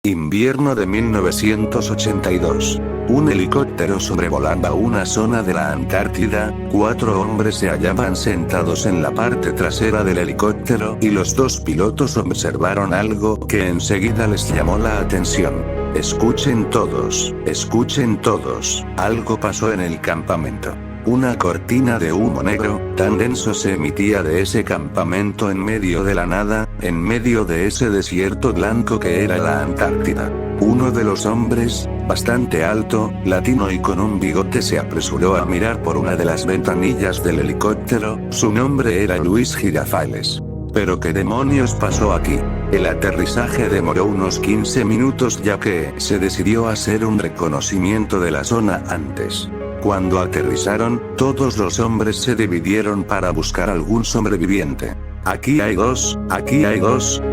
Invierno de 1982. Un helicóptero sobrevolaba una zona de la Antártida, 4 hombres se hallaban sentados en la parte trasera del helicóptero y los 2 pilotos observaron algo que enseguida les llamó la atención. Escuchen todos, algo pasó en el campamento. Una cortina de humo negro, tan denso se emitía de ese campamento en medio de la nada, en medio de ese desierto blanco que era la Antártida. Uno de los hombres, bastante alto, latino y con un bigote se apresuró a mirar por una de las ventanillas del helicóptero, su nombre era Luis Girafales. ¿Pero qué demonios pasó aquí? El aterrizaje demoró unos 15 minutos ya que se decidió hacer un reconocimiento de la zona antes. Cuando aterrizaron, todos los hombres se dividieron para buscar algún sobreviviente. Aquí hay dos,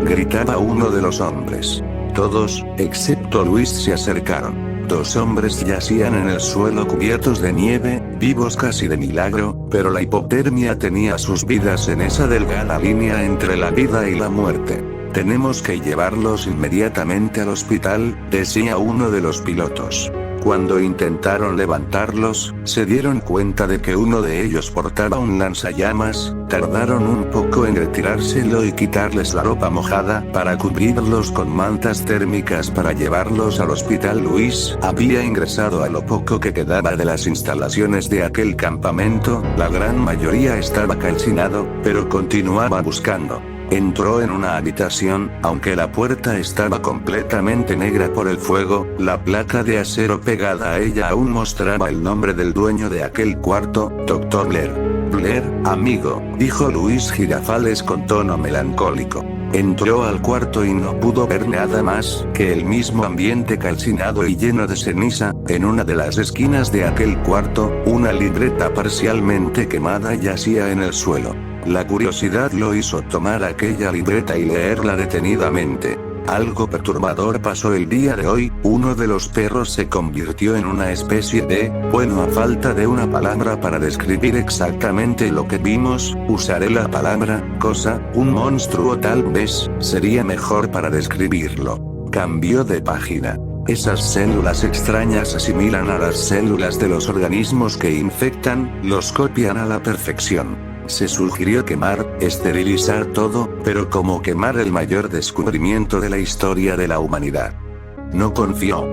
gritaba uno de los hombres. Todos, excepto Luis, se acercaron. 2 hombres yacían en el suelo cubiertos de nieve, vivos casi de milagro, pero la hipotermia tenía sus vidas en esa delgada línea entre la vida y la muerte. Tenemos que llevarlos inmediatamente al hospital, decía uno de los pilotos. Cuando intentaron levantarlos, se dieron cuenta de que uno de ellos portaba un lanzallamas, tardaron un poco en retirárselo y quitarles la ropa mojada para cubrirlos con mantas térmicas para llevarlos al hospital. Luis había ingresado a lo poco que quedaba de las instalaciones de aquel campamento, la gran mayoría estaba calcinado, pero continuaba buscando. Entró en una habitación, aunque la puerta estaba completamente negra por el fuego, la placa de acero pegada a ella aún mostraba el nombre del dueño de aquel cuarto, Dr. Blair. Blair, amigo, dijo Luis Girafales con tono melancólico. Entró al cuarto y no pudo ver nada más que el mismo ambiente calcinado y lleno de ceniza. En una de las esquinas de aquel cuarto, una libreta parcialmente quemada yacía en el suelo. La curiosidad lo hizo tomar aquella libreta y leerla detenidamente. Algo perturbador pasó el día de hoy, uno de los perros se convirtió en una especie de, bueno, a falta de una palabra para describir exactamente lo que vimos, usaré la palabra, cosa, un monstruo tal vez, sería mejor para describirlo. Cambió de página. Esas células extrañas asimilan a las células de los organismos que infectan, los copian a la perfección. Se sugirió quemar, esterilizar todo, pero ¿cómo quemar el mayor descubrimiento de la historia de la humanidad? No confió.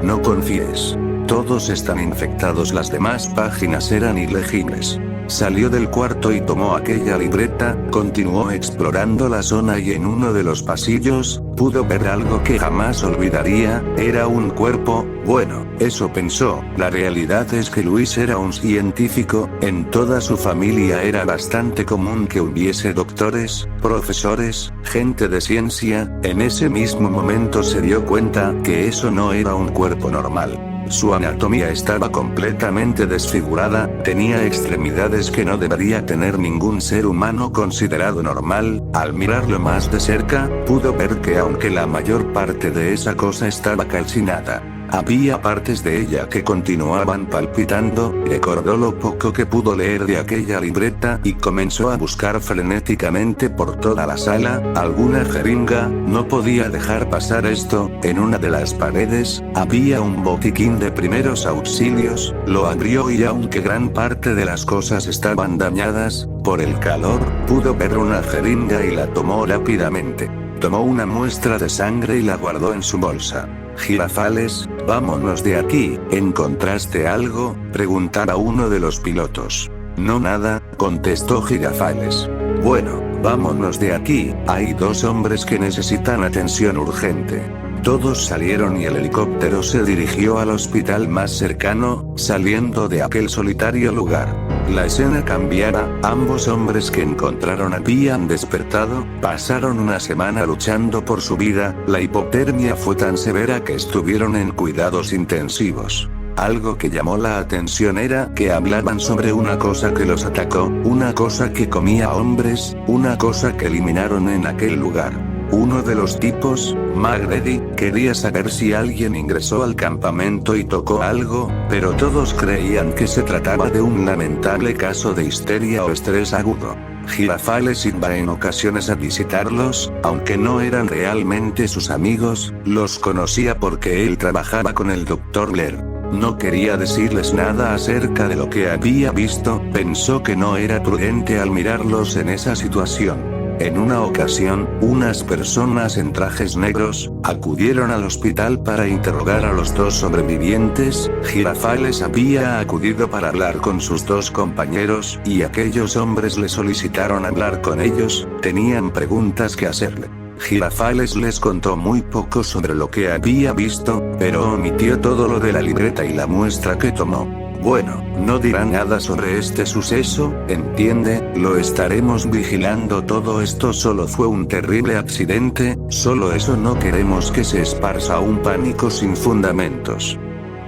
No confíes. Todos están infectados, las demás páginas eran ilegibles. Salió del cuarto y tomó aquella libreta, continuó explorando la zona y en uno de los pasillos, pudo ver algo que jamás olvidaría, era un cuerpo, bueno, eso pensó, la realidad es que Luis era un científico, en toda su familia era bastante común que hubiese doctores, profesores, gente de ciencia, en ese mismo momento se dio cuenta que eso no era un cuerpo normal. Su anatomía estaba completamente desfigurada, tenía extremidades que no debería tener ningún ser humano considerado normal. Al mirarlo más de cerca, pudo ver que aunque la mayor parte de esa cosa estaba calcinada, había partes de ella que continuaban palpitando. Recordó lo poco que pudo leer de aquella libreta y comenzó a buscar frenéticamente por toda la sala, alguna jeringa, no podía dejar pasar esto. En una de las paredes, había un botiquín de primeros auxilios, lo abrió y aunque gran parte de las cosas estaban dañadas, por el calor, pudo ver una jeringa y la tomó rápidamente. Tomó una muestra de sangre y la guardó en su bolsa. Girafales, vámonos de aquí, ¿encontraste algo?, preguntaba uno de los pilotos. No, nada, contestó Girafales. Bueno, vámonos de aquí, hay 2 hombres que necesitan atención urgente. Todos salieron y el helicóptero se dirigió al hospital más cercano, saliendo de aquel solitario lugar. La escena cambiara, ambos hombres que encontraron habían despertado, pasaron una semana luchando por su vida, la hipotermia fue tan severa que estuvieron en cuidados intensivos. Algo que llamó la atención era que hablaban sobre una cosa que los atacó, una cosa que comía hombres, una cosa que eliminaron en aquel lugar. Uno de los tipos, McGrady, quería saber si alguien ingresó al campamento y tocó algo, pero todos creían que se trataba de un lamentable caso de histeria o estrés agudo. Girafales iba en ocasiones a visitarlos, aunque no eran realmente sus amigos, los conocía porque él trabajaba con el Dr. Blair. No quería decirles nada acerca de lo que había visto, pensó que no era prudente al mirarlos en esa situación. En una ocasión, unas personas en trajes negros acudieron al hospital para interrogar a los dos sobrevivientes. Girafales había acudido para hablar con sus dos compañeros, y aquellos hombres le solicitaron hablar con ellos, tenían preguntas que hacerle. Girafales les contó muy poco sobre lo que había visto, pero omitió todo lo de la libreta y la muestra que tomó. Bueno, no dirá nada sobre este suceso, entiende, lo estaremos vigilando. Todo esto solo fue un terrible accidente, solo eso, no queremos que se esparza un pánico sin fundamentos.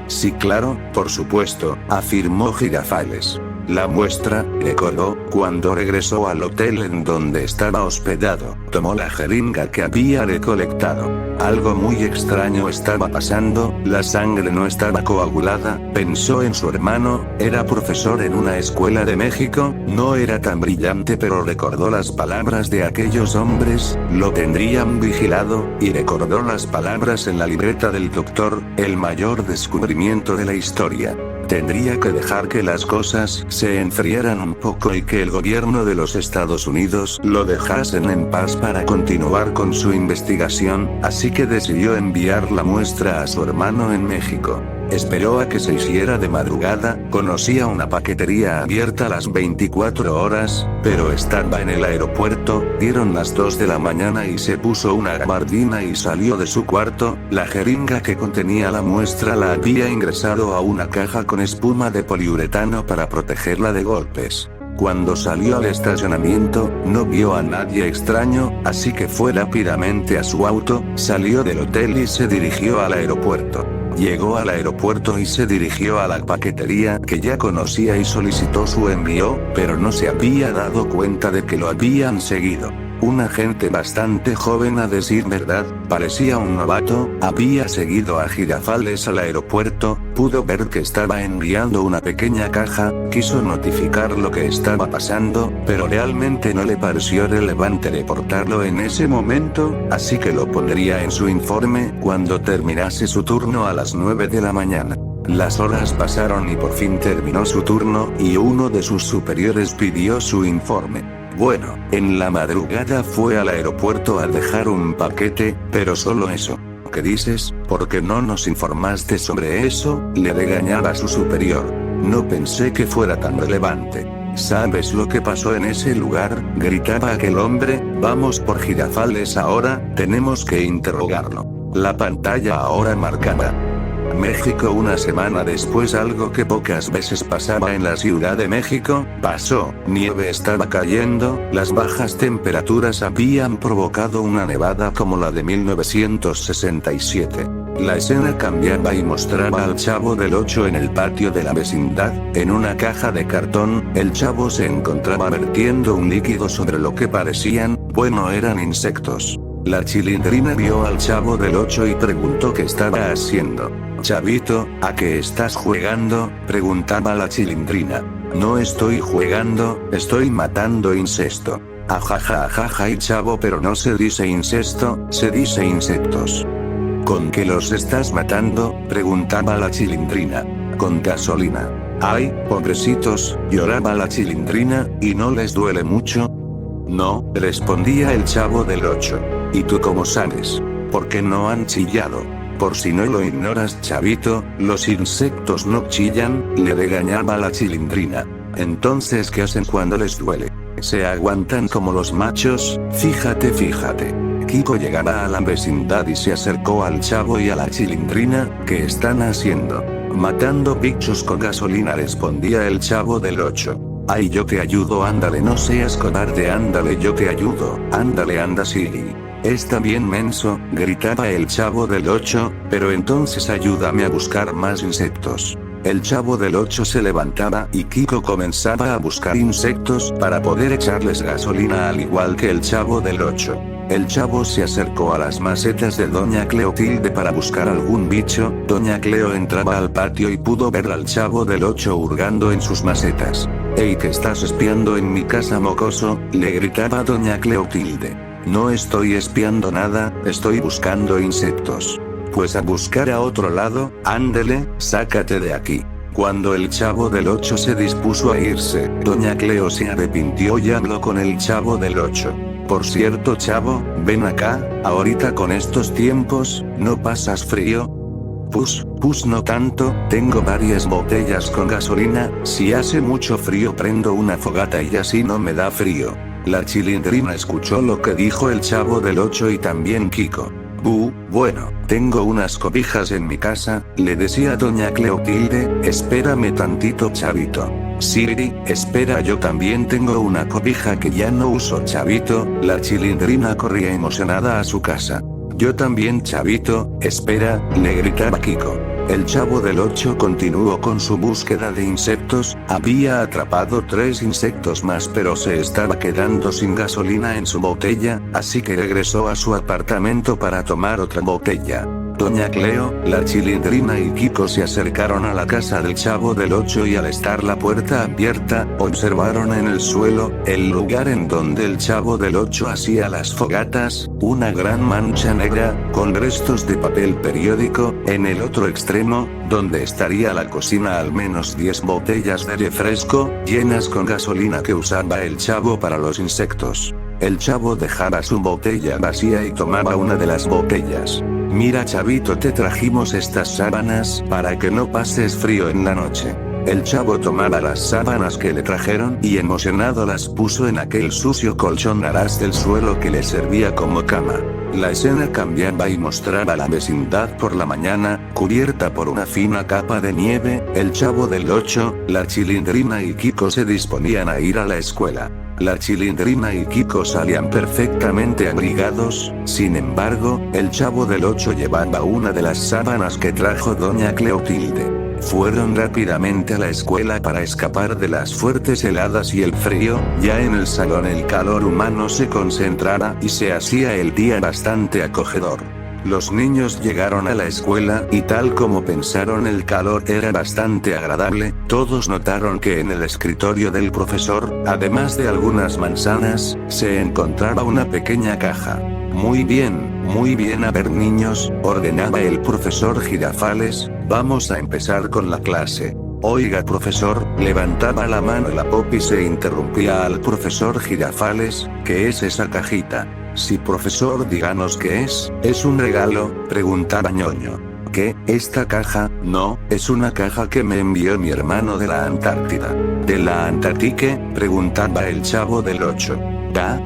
Sí, claro, por supuesto, afirmó Girafales. La muestra, recordó, cuando regresó al hotel en donde estaba hospedado, tomó la jeringa que había recolectado. Algo muy extraño estaba pasando, la sangre no estaba coagulada, pensó en su hermano, era profesor en una escuela de México, no era tan brillante, pero recordó las palabras de aquellos hombres, lo tendrían vigilado, y recordó las palabras en la libreta del doctor, el mayor descubrimiento de la historia. Tendría que dejar que las cosas se enfriaran un poco y que el gobierno de los Estados Unidos lo dejasen en paz para continuar con su investigación, así que decidió enviar la muestra a su hermano en México. Esperó a que se hiciera de madrugada, conocía una paquetería abierta a las 24 horas, pero estaba en el aeropuerto, dieron las 2 de la mañana y se puso una gabardina y salió de su cuarto. La jeringa que contenía la muestra la había ingresado a una caja con espuma de poliuretano para protegerla de golpes. Cuando salió al estacionamiento, no vio a nadie extraño, así que fue rápidamente a su auto, salió del hotel y se dirigió al aeropuerto. Llegó al aeropuerto y se dirigió a la paquetería que ya conocía y solicitó su envío, pero no se había dado cuenta de que lo habían seguido. Un agente bastante joven, a decir verdad, parecía un novato, había seguido a Girafales al aeropuerto, pudo ver que estaba enviando una pequeña caja, quiso notificar lo que estaba pasando, pero realmente no le pareció relevante reportarlo en ese momento, así que lo pondría en su informe cuando terminase su turno a las 9 de la mañana. Las horas pasaron y por fin terminó su turno, y uno de sus superiores pidió su informe. Bueno, en la madrugada fue al aeropuerto a dejar un paquete, pero solo eso. ¿Qué dices? ¿Por qué no nos informaste sobre eso?, le regañaba a su superior. No pensé que fuera tan relevante. ¿Sabes lo que pasó en ese lugar?, gritaba aquel hombre. Vamos por Girafales ahora, tenemos que interrogarlo. La pantalla ahora marcaba México. Una semana después, algo que pocas veces pasaba en la Ciudad de México, pasó. Nieve estaba cayendo, las bajas temperaturas habían provocado una nevada como la de 1967. La escena cambiaba y mostraba al Chavo del 8 en el patio de la vecindad, en una caja de cartón. El chavo se encontraba vertiendo un líquido sobre lo que parecían, bueno, eran insectos. La Chilindrina vio al Chavo del 8 y preguntó qué estaba haciendo. Chavito, ¿a qué estás jugando?, preguntaba la Chilindrina. No estoy jugando, estoy matando incesto. Ajaja ajaja, y Chavo, pero no se dice incesto, se dice insectos. ¿Con qué los estás matando?, preguntaba la Chilindrina. Con gasolina. Ay, pobrecitos, lloraba la Chilindrina, ¿y no les duele mucho? No, respondía el Chavo del 8. ¿Y tú cómo sabes? ¿Por qué no han chillado? Por si no lo ignoras, chavito, los insectos no chillan, le regañaba la Chilindrina. Entonces, ¿qué hacen cuando les duele? Se aguantan como los machos. Fíjate. Kiko llegaba a la vecindad y se acercó al Chavo y a la Chilindrina. ¿Qué están haciendo? Matando bichos con gasolina, respondía el Chavo del 8. Ay, yo te ayudo, ándale, no seas cobarde, ándale, yo te ayudo, ándale, anda, Silly. Está bien, menso, gritaba el Chavo del 8, pero entonces ayúdame a buscar más insectos. El Chavo del 8 se levantaba y Kiko comenzaba a buscar insectos para poder echarles gasolina, al igual que el Chavo del 8. El Chavo se acercó a las macetas de Doña Cleotilde para buscar algún bicho. Doña Cleo entraba al patio y pudo ver al Chavo del 8 hurgando en sus macetas. «Ey, ¿que estás espiando en mi casa, mocoso?», le gritaba doña Cleotilde. «No estoy espiando nada, estoy buscando insectos». «Pues a buscar a otro lado, ándele, sácate de aquí». Cuando el Chavo del 8 se dispuso a irse, doña Cleo se arrepintió y habló con el Chavo del 8. «Por cierto, Chavo, ven acá, ahorita con estos tiempos, ¿no pasas frío?». Pues no tanto, tengo varias botellas con gasolina, si hace mucho frío prendo una fogata y así no me da frío». La Chilindrina escuchó lo que dijo el Chavo del 8 y también Kiko. Bueno, tengo unas cobijas en mi casa, le decía doña Cleotilde, «espérame tantito, Chavito». «Siri, espera, yo también tengo una cobija que ya no uso, Chavito». La Chilindrina corría emocionada a su casa. «Yo también, Chavito, espera», le gritaba Kiko. El Chavo del 8 continuó con su búsqueda de insectos, había atrapado 3 insectos más pero se estaba quedando sin gasolina en su botella, así que regresó a su apartamento para tomar otra botella. Doña Cleo, la Chilindrina y Kiko se acercaron a la casa del Chavo del 8 y al estar la puerta abierta, observaron en el suelo, el lugar en donde el Chavo del 8 hacía las fogatas, una gran mancha negra, con restos de papel periódico, en el otro extremo, donde estaría la cocina, al menos 10 botellas de refresco, llenas con gasolina que usaba el Chavo para los insectos. El Chavo dejaba su botella vacía y tomaba una de las botellas. «Mira, Chavito, te trajimos estas sábanas para que no pases frío en la noche». El Chavo tomaba las sábanas que le trajeron y emocionado las puso en aquel sucio colchón a ras del suelo que le servía como cama. La escena cambiaba y mostraba la vecindad por la mañana, cubierta por una fina capa de nieve. El Chavo del 8, la Chilindrina y Kiko se disponían a ir a la escuela. La Chilindrina y Kiko salían perfectamente abrigados, sin embargo, el Chavo del 8 llevaba una de las sábanas que trajo doña Cleotilde. Fueron rápidamente a la escuela para escapar de las fuertes heladas y el frío, ya en el salón el calor humano se concentraba y se hacía el día bastante acogedor. Los niños llegaron a la escuela y tal como pensaron el calor era bastante agradable, todos notaron que en el escritorio del profesor, además de algunas manzanas, se encontraba una pequeña caja. Muy bien, a ver niños, ordenaba el profesor Girafales, vamos a empezar con la clase. Oiga profesor, levantaba la mano la Popis e interrumpía al profesor Girafales, ¿qué es esa cajita? Sí profesor, díganos qué es un regalo, preguntaba Ñoño. ¿Qué? ¿Esta caja? No, es una caja que me envió mi hermano de la Antártida. ¿De la Antártica? Preguntaba el Chavo del 8.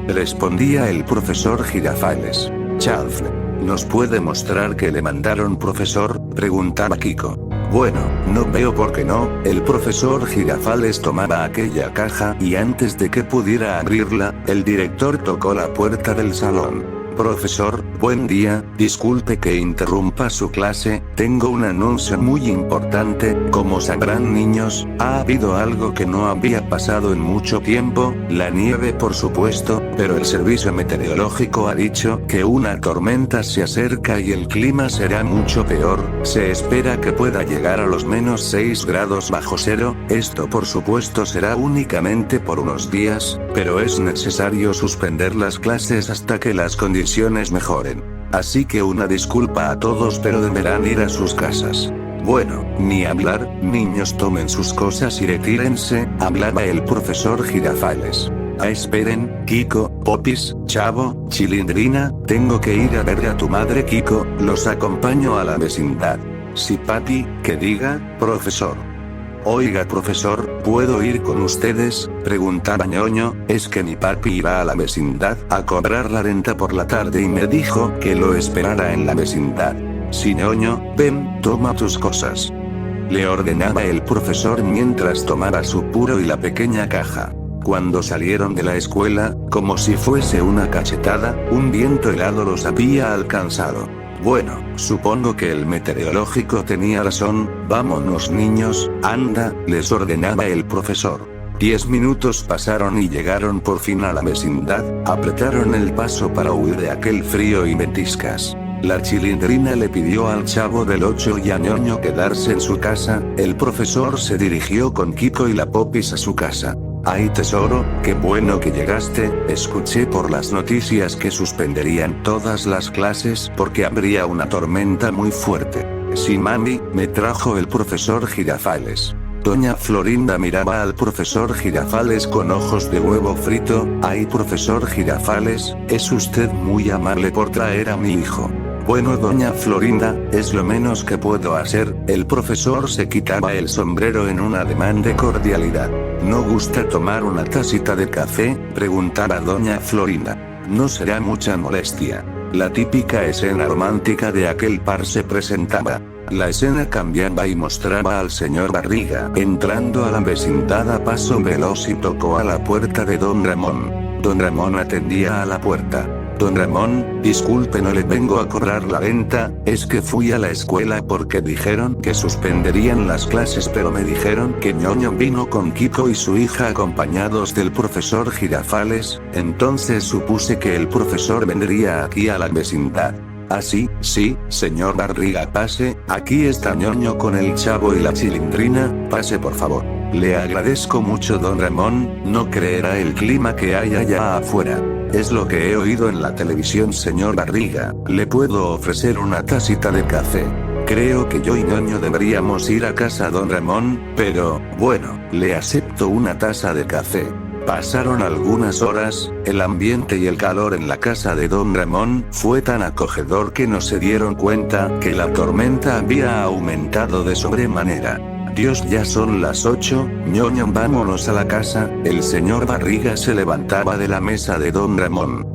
Respondía el profesor Girafales. Chafle. ¿Nos puede mostrar qué le mandaron profesor? Preguntaba Kiko. Bueno, no veo por qué no. El profesor Girafales tomaba aquella caja y antes de que pudiera abrirla, el director tocó la puerta del salón. Profesor, buen día, disculpe que interrumpa su clase, tengo un anuncio muy importante, como sabrán niños, ha habido algo que no había pasado en mucho tiempo, la nieve por supuesto, pero el servicio meteorológico ha dicho que una tormenta se acerca y el clima será mucho peor, se espera que pueda llegar a los menos 6 grados bajo cero, esto por supuesto será únicamente por unos días, pero es necesario suspender las clases hasta que las condiciones mejoren. Así que una disculpa a todos pero deberán ir a sus casas. Bueno, ni hablar, niños tomen sus cosas y retírense, hablaba el profesor Girafales. Esperen, Kiko, Popis, Chavo, Chilindrina, tengo que ir a ver a tu madre Kiko, los acompaño a la vecindad. Sí papi, que diga, profesor. Oiga profesor, ¿puedo ir con ustedes? Preguntaba Ñoño, es que mi papi iba a la vecindad a cobrar la renta por la tarde y me dijo que lo esperara en la vecindad. Sí Ñoño, ven, toma tus cosas. Le ordenaba el profesor mientras tomaba su puro y la pequeña caja. Cuando salieron de la escuela, como si fuese una cachetada, un viento helado los había alcanzado. Bueno, supongo que el meteorológico tenía razón, vámonos niños, anda, les ordenaba el profesor. 10 minutos pasaron y llegaron por fin a la vecindad, apretaron el paso para huir de aquel frío y ventiscas. La Chilindrina le pidió al Chavo del 8 y a Ñoño quedarse en su casa. El profesor se dirigió con Kiko y la Popis a su casa. Ay tesoro, qué bueno que llegaste. Escuché por las noticias que suspenderían todas las clases porque habría una tormenta muy fuerte. Sí mami, me trajo el profesor Girafales. Doña Florinda miraba al profesor Girafales con ojos de huevo frito. Ay profesor Girafales, es usted muy amable por traer a mi hijo. Bueno doña Florinda, es lo menos que puedo hacer. El profesor se quitaba el sombrero en un ademán de cordialidad. ¿No gusta tomar una tacita de café?, preguntaba doña Florinda. No será mucha molestia. La típica escena romántica de aquel par se presentaba. La escena cambiaba y mostraba al señor Barriga entrando a la vecindad a paso veloz y tocó a la puerta de don Ramón. Don Ramón atendía a la puerta. Don Ramón, disculpe, no le vengo a cobrar la renta, es que fui a la escuela porque dijeron que suspenderían las clases, pero me dijeron que Ñoño vino con Kiko y su hija acompañados del profesor Girafales, entonces supuse que el profesor vendría aquí a la vecindad. Ah sí, señor Barriga, pase, aquí está Ñoño con el Chavo y la Chilindrina, pase por favor. Le agradezco mucho don Ramón, no creerá el clima que hay allá afuera. Es lo que he oído en la televisión señor Barriga, ¿le puedo ofrecer una tacita de café? Creo que yo y Ñoño deberíamos ir a casa don Ramón, pero, bueno, le acepto una taza de café. Pasaron algunas horas, el ambiente y el calor en la casa de don Ramón fue tan acogedor que no se dieron cuenta que la tormenta había aumentado de sobremanera. Dios, ya son las 8, Ñoño, vámonos a la casa. El señor Barriga se levantaba de la mesa de don Ramón.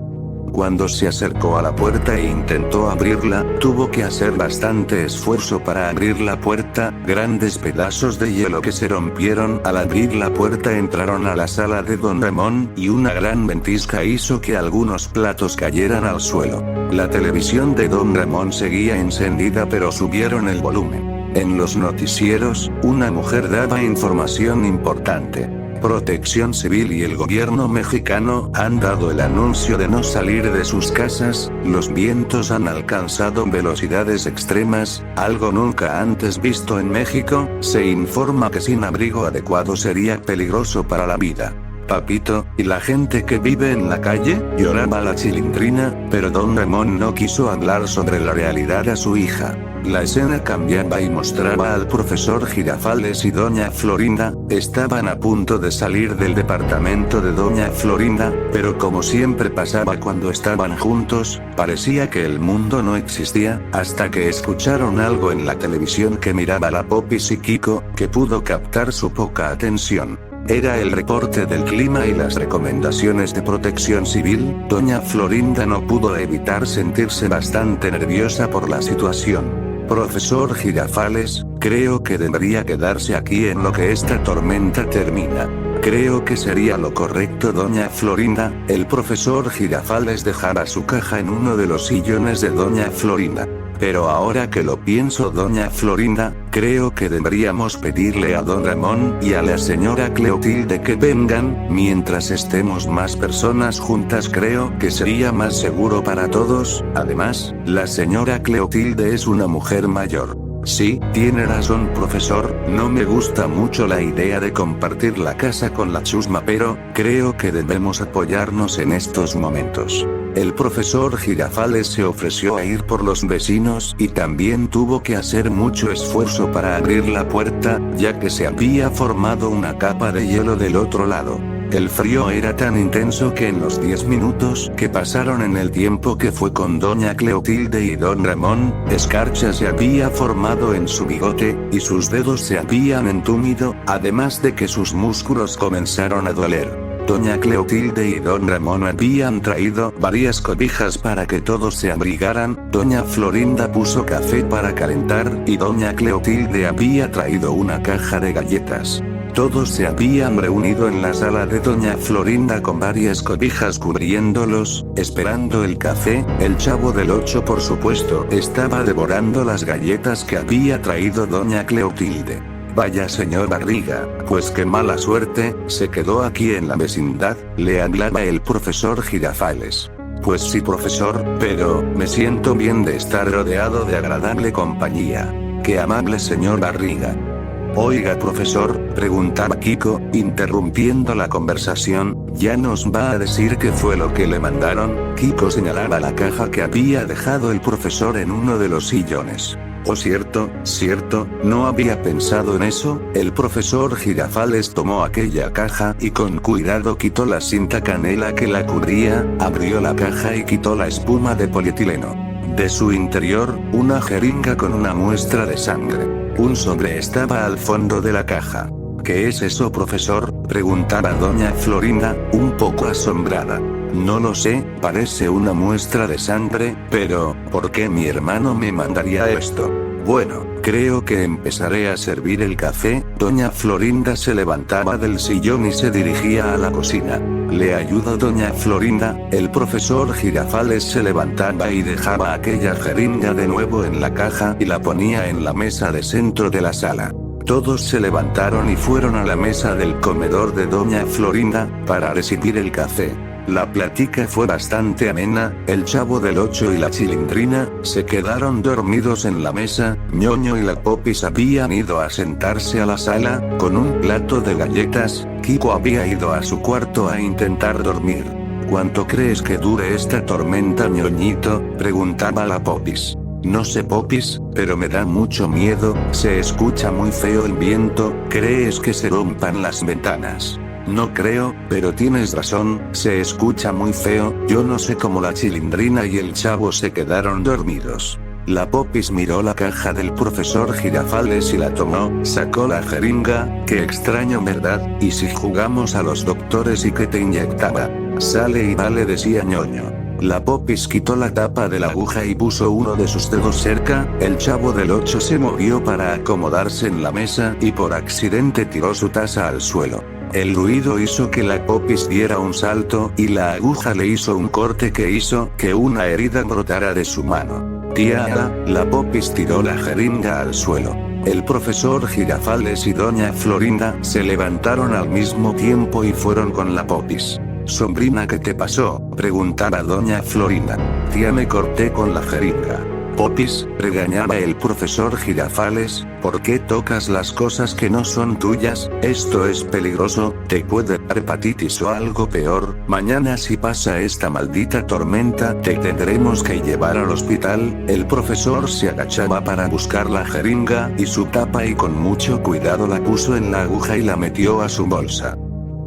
Cuando se acercó a la puerta e intentó abrirla, tuvo que hacer bastante esfuerzo para abrir la puerta. Grandes pedazos de hielo que se rompieron al abrir la puerta entraron a la sala de don Ramón, y una gran ventisca hizo que algunos platos cayeran al suelo. La televisión de don Ramón seguía encendida, pero subieron el volumen. En los noticieros, una mujer daba información importante. Protección Civil y el gobierno mexicano han dado el anuncio de no salir de sus casas. Los vientos han alcanzado velocidades extremas, algo nunca antes visto en México. Se informa que sin abrigo adecuado sería peligroso para la vida. Papito, ¿y la gente que vive en la calle?, lloraba la Chilindrina, pero don Ramón no quiso hablar sobre la realidad a su hija. La escena cambiaba y mostraba al profesor Girafales y doña Florinda. Estaban a punto de salir del departamento de doña Florinda, pero como siempre pasaba cuando estaban juntos, parecía que el mundo no existía, hasta que escucharon algo en la televisión que miraba la Popis y Kiko, que pudo captar su poca atención. Era el reporte del clima y las recomendaciones de Protección Civil. Doña Florinda no pudo evitar sentirse bastante nerviosa por la situación. Profesor Girafales, creo que debería quedarse aquí en lo que esta tormenta termina. Creo que sería lo correcto doña Florinda. El profesor Girafales dejaba su caja en uno de los sillones de doña Florinda. Pero ahora que lo pienso doña Florinda, creo que deberíamos pedirle a don Ramón y a la señora Cleotilde que vengan. Mientras estemos más personas juntas creo que sería más seguro para todos. Además, la señora Cleotilde es una mujer mayor. Sí, tiene razón profesor, no me gusta mucho la idea de compartir la casa con la chusma, pero creo que debemos apoyarnos en estos momentos. El profesor Girafales se ofreció a ir por los vecinos y también tuvo que hacer mucho esfuerzo para abrir la puerta, ya que se había formado una capa de hielo del otro lado. El frío era tan intenso que en los 10 minutos que pasaron en el tiempo que fue con doña Cleotilde y don Ramón, escarcha se había formado en su bigote, y sus dedos se habían entumido, además de que sus músculos comenzaron a doler. Doña Cleotilde y don Ramón habían traído varias cobijas para que todos se abrigaran. Doña Florinda puso café para calentar, y doña Cleotilde había traído una caja de galletas. Todos se habían reunido en la sala de doña Florinda con varias cobijas cubriéndolos, esperando el café. El Chavo del 8 por supuesto estaba devorando las galletas que había traído doña Cleotilde. Vaya señor Barriga, pues qué mala suerte, se quedó aquí en la vecindad, le hablaba el profesor Girafales. Pues sí, profesor, pero me siento bien de estar rodeado de agradable compañía. Qué amable señor Barriga. Oiga, profesor, preguntaba Kiko, interrumpiendo la conversación, ¿ya nos va a decir qué fue lo que le mandaron? Kiko señalaba la caja que había dejado el profesor en uno de los sillones. Oh, cierto, no había pensado en eso. El profesor Girafales tomó aquella caja y con cuidado quitó la cinta canela que la cubría, abrió la caja y quitó la espuma de polietileno. De su interior, una jeringa con una muestra de sangre. Un sobre estaba al fondo de la caja. ¿Qué es eso, profesor?, preguntaba doña Florinda, un poco asombrada. No lo sé, parece una muestra de sangre, pero, ¿por qué mi hermano me mandaría esto? Bueno, creo que empezaré a servir el café. Doña Florinda se levantaba del sillón y se dirigía a la cocina. ¿Le ayudo, doña Florinda? El profesor Girafales se levantaba y dejaba aquella jeringa de nuevo en la caja y la ponía en la mesa de centro de la sala. Todos se levantaron y fueron a la mesa del comedor de doña Florinda, para recibir el café. La plática fue bastante amena. El Chavo del Ocho y la Chilindrina se quedaron dormidos en la mesa. Ñoño y la Popis habían ido a sentarse a la sala, con un plato de galletas. Kiko había ido a su cuarto a intentar dormir. ¿Cuánto crees que dure esta tormenta, ñoñito?, preguntaba la Popis. No sé, Popis, pero me da mucho miedo, se escucha muy feo el viento. ¿Crees que se rompan las ventanas? No creo, pero tienes razón, se escucha muy feo. Yo no sé cómo la Chilindrina y el Chavo se quedaron dormidos. La Popis miró la caja del profesor Girafales y la tomó, sacó la jeringa. Qué extraño, ¿verdad? ¿Y si jugamos a los doctores y que te inyectaba? Sale y vale, decía Ñoño. La Popis quitó la tapa de la aguja y puso uno de sus dedos cerca. El Chavo del Ocho se movió para acomodarse en la mesa y por accidente tiró su taza al suelo. El ruido hizo que la Popis diera un salto y la aguja le hizo un corte que hizo que una herida brotara de su mano. Tía, la Popis tiró la jeringa al suelo. El profesor Girafales y doña Florinda se levantaron al mismo tiempo y fueron con la Popis. Sobrina, ¿qué te pasó?, preguntaba doña Florinda. Tía, me corté con la jeringa. Popis, regañaba el profesor Girafales, ¿por qué tocas las cosas que no son tuyas? Esto es peligroso, te puede dar hepatitis o algo peor. Mañana, si pasa esta maldita tormenta, te tendremos que llevar al hospital. El profesor se agachaba para buscar la jeringa y su tapa y con mucho cuidado la puso en la aguja y la metió a su bolsa.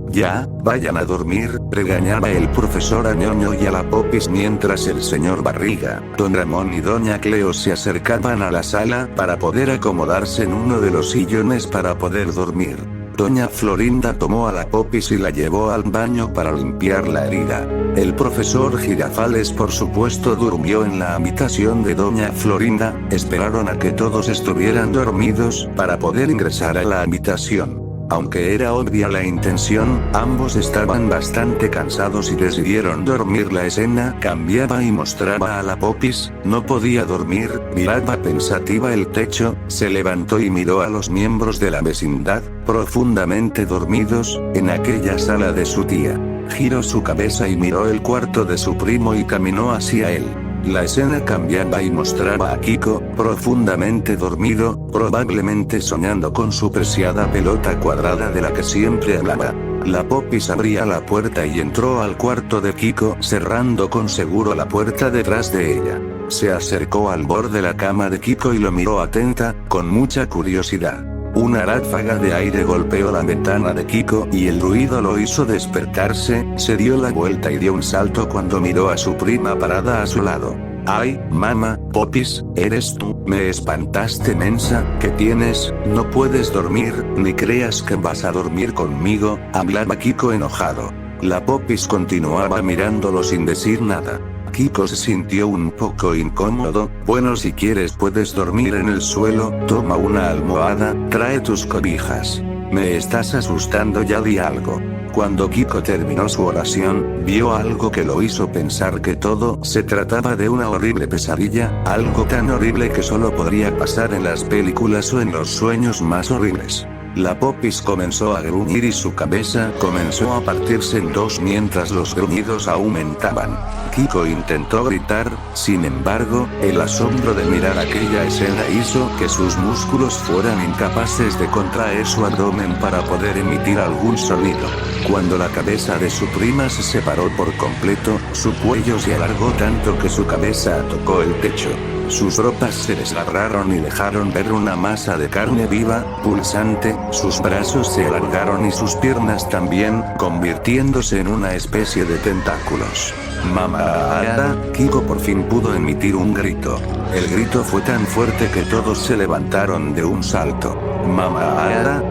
Ya, vayan a dormir, regañaba el profesor a Ñoño y a la Popis mientras el señor Barriga, don Ramón y doña Cleo se acercaban a la sala para poder acomodarse en uno de los sillones para poder dormir. Doña Florinda tomó a la Popis y la llevó al baño para limpiar la herida. El profesor Girafales, por supuesto, durmió en la habitación de doña Florinda. Esperaron a que todos estuvieran dormidos para poder ingresar a la habitación. Aunque era obvia la intención, ambos estaban bastante cansados y decidieron dormir. La escena cambiaba y mostraba a la Popis, no podía dormir, miraba pensativa el techo, se levantó y miró a los miembros de la vecindad, profundamente dormidos, en aquella sala de su tía. Giró su cabeza y miró el cuarto de su primo y caminó hacia él. La escena cambiaba y mostraba a Kiko, profundamente dormido, probablemente soñando con su preciada pelota cuadrada de la que siempre hablaba. La Popis abría la puerta y entró al cuarto de Kiko, cerrando con seguro la puerta detrás de ella. Se acercó al borde de la cama de Kiko y lo miró atenta, con mucha curiosidad. Una ráfaga de aire golpeó la ventana de Kiko y el ruido lo hizo despertarse. Se dio la vuelta y dio un salto cuando miró a su prima parada a su lado. ¡Ay, mamá! Popis, ¿eres tú? Me espantaste, mensa. ¿Qué tienes? No puedes dormir, ni creas que vas a dormir conmigo, hablaba Kiko enojado. La Popis continuaba mirándolo sin decir nada. Kiko se sintió un poco incómodo. Bueno, si quieres puedes dormir en el suelo, toma una almohada, trae tus cobijas. Me estás asustando, ya di algo. Cuando Kiko terminó su oración, vio algo que lo hizo pensar que todo se trataba de una horrible pesadilla, algo tan horrible que solo podría pasar en las películas o en los sueños más horribles. La Popis comenzó a gruñir y su cabeza comenzó a partirse en dos mientras los gruñidos aumentaban. Kiko intentó gritar, sin embargo, el asombro de mirar aquella escena hizo que sus músculos fueran incapaces de contraer su abdomen para poder emitir algún sonido. Cuando la cabeza de su prima se separó por completo, su cuello se alargó tanto que su cabeza tocó el techo. Sus ropas se desgarraron y dejaron ver una masa de carne viva, pulsante, sus brazos se alargaron y sus piernas también, convirtiéndose en una especie de tentáculos. ¡Mamá! Kiko por fin pudo emitir un grito. El grito fue tan fuerte que todos se levantaron de un salto. ¡Mamá!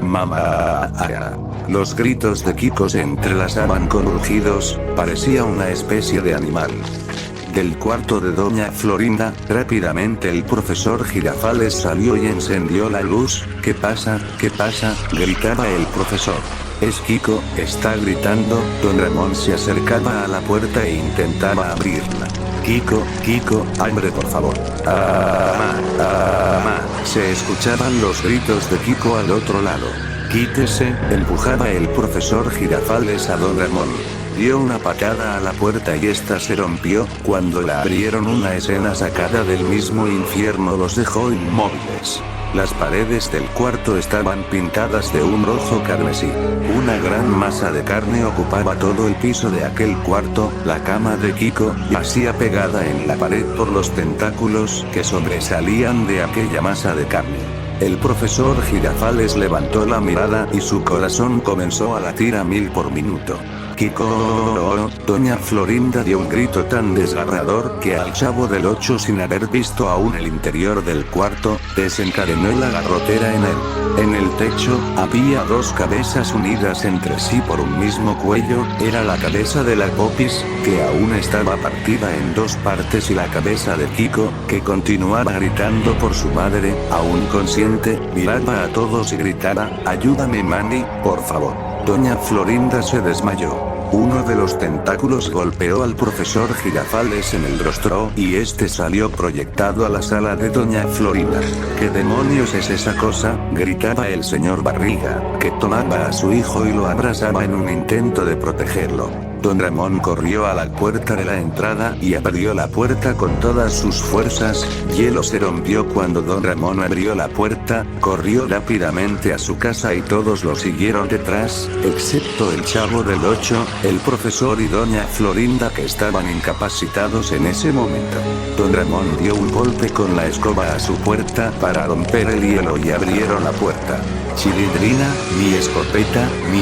¡Mamá! Los gritos de Kiko se entrelazaban con rugidos, parecía una especie de animal. Del cuarto de Doña Florinda, rápidamente el profesor Girafales salió y encendió la luz. ¿Qué pasa? ¿Qué pasa? Gritaba el profesor. Es Kiko, está gritando. Don Ramón se acercaba a la puerta e intentaba abrirla. Kiko, abre por favor. Se escuchaban los gritos de Kiko al otro lado. Quítese, empujaba el profesor Girafales a Don Ramón. Dio una patada a la puerta y esta se rompió. Cuando la abrieron, una escena sacada del mismo infierno los dejó inmóviles. Las paredes del cuarto estaban pintadas de un rojo carmesí. Una gran masa de carne ocupaba todo el piso de aquel cuarto. La cama de Kiko yacía pegada en la pared por los tentáculos que sobresalían de aquella masa de carne. El profesor Girafales levantó la mirada y su corazón comenzó a latir a 1000 por minuto. Kiko. Doña Florinda dio un grito tan desgarrador que al Chavo del 8, sin haber visto aún el interior del cuarto, desencadenó la garrotera en él. En el techo, había dos cabezas unidas entre sí por un mismo cuello. Era la cabeza de la Popis, que aún estaba partida en dos partes, y la cabeza de Kiko, que continuaba gritando por su madre, aún consciente, miraba a todos y gritaba: ayúdame mami, por favor. Doña Florinda se desmayó. Uno de los tentáculos golpeó al profesor Girafales en el rostro y este salió proyectado a la sala de Doña Florinda. ¿Qué demonios es esa cosa?, gritaba el señor Barriga, que tomaba a su hijo y lo abrazaba en un intento de protegerlo. Don Ramón corrió a la puerta de la entrada y abrió la puerta con todas sus fuerzas. Hielo se rompió cuando Don Ramón abrió la puerta, corrió rápidamente a su casa y todos lo siguieron detrás, excepto el Chavo del 8, el profesor y Doña Florinda, que estaban incapacitados en ese momento. Don Ramón dio un golpe con la escoba a su puerta para romper el hielo y abrieron la puerta. Chilindrina, mi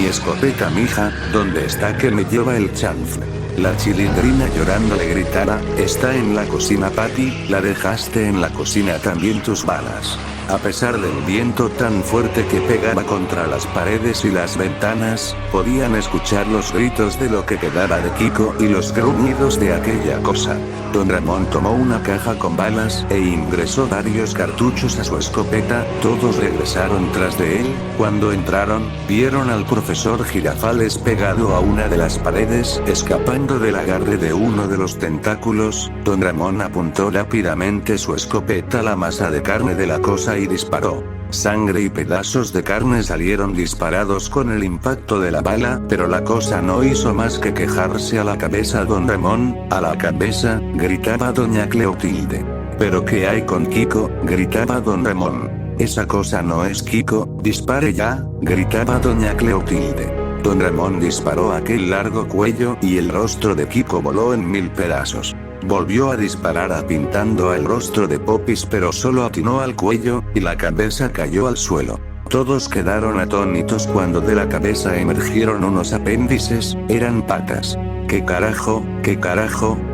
escopeta mija, ¿dónde está que me lleva el chanfle? La Chilindrina llorando le gritaba: está en la cocina papi, la dejaste en la cocina también tus balas. A pesar del viento tan fuerte que pegaba contra las paredes y las ventanas, podían escuchar los gritos de lo que quedaba de Kiko y los gruñidos de aquella cosa. Don Ramón tomó una caja con balas e ingresó varios cartuchos a su escopeta. Todos regresaron tras de él. Cuando entraron, vieron al profesor Girafales pegado a una de las paredes, escapando del agarre de uno de los tentáculos. Don Ramón apuntó rápidamente su escopeta a la masa de carne de la cosa y disparó. Sangre y pedazos de carne salieron disparados con el impacto de la bala, pero la cosa no hizo más que quejarse a la cabeza. Don Ramón, a la cabeza, gritaba Doña Cleotilde. ¿Pero qué hay con Kiko?, gritaba Don Ramón. Esa cosa no es Kiko, dispare ya, gritaba Doña Cleotilde. Don Ramón disparó aquel largo cuello y el rostro de Kiko voló en 1000 pedazos. Volvió a disparar apuntando al rostro de Popis, pero solo atinó al cuello, y la cabeza cayó al suelo. Todos quedaron atónitos cuando de la cabeza emergieron unos apéndices, eran patas. ¿Qué carajo?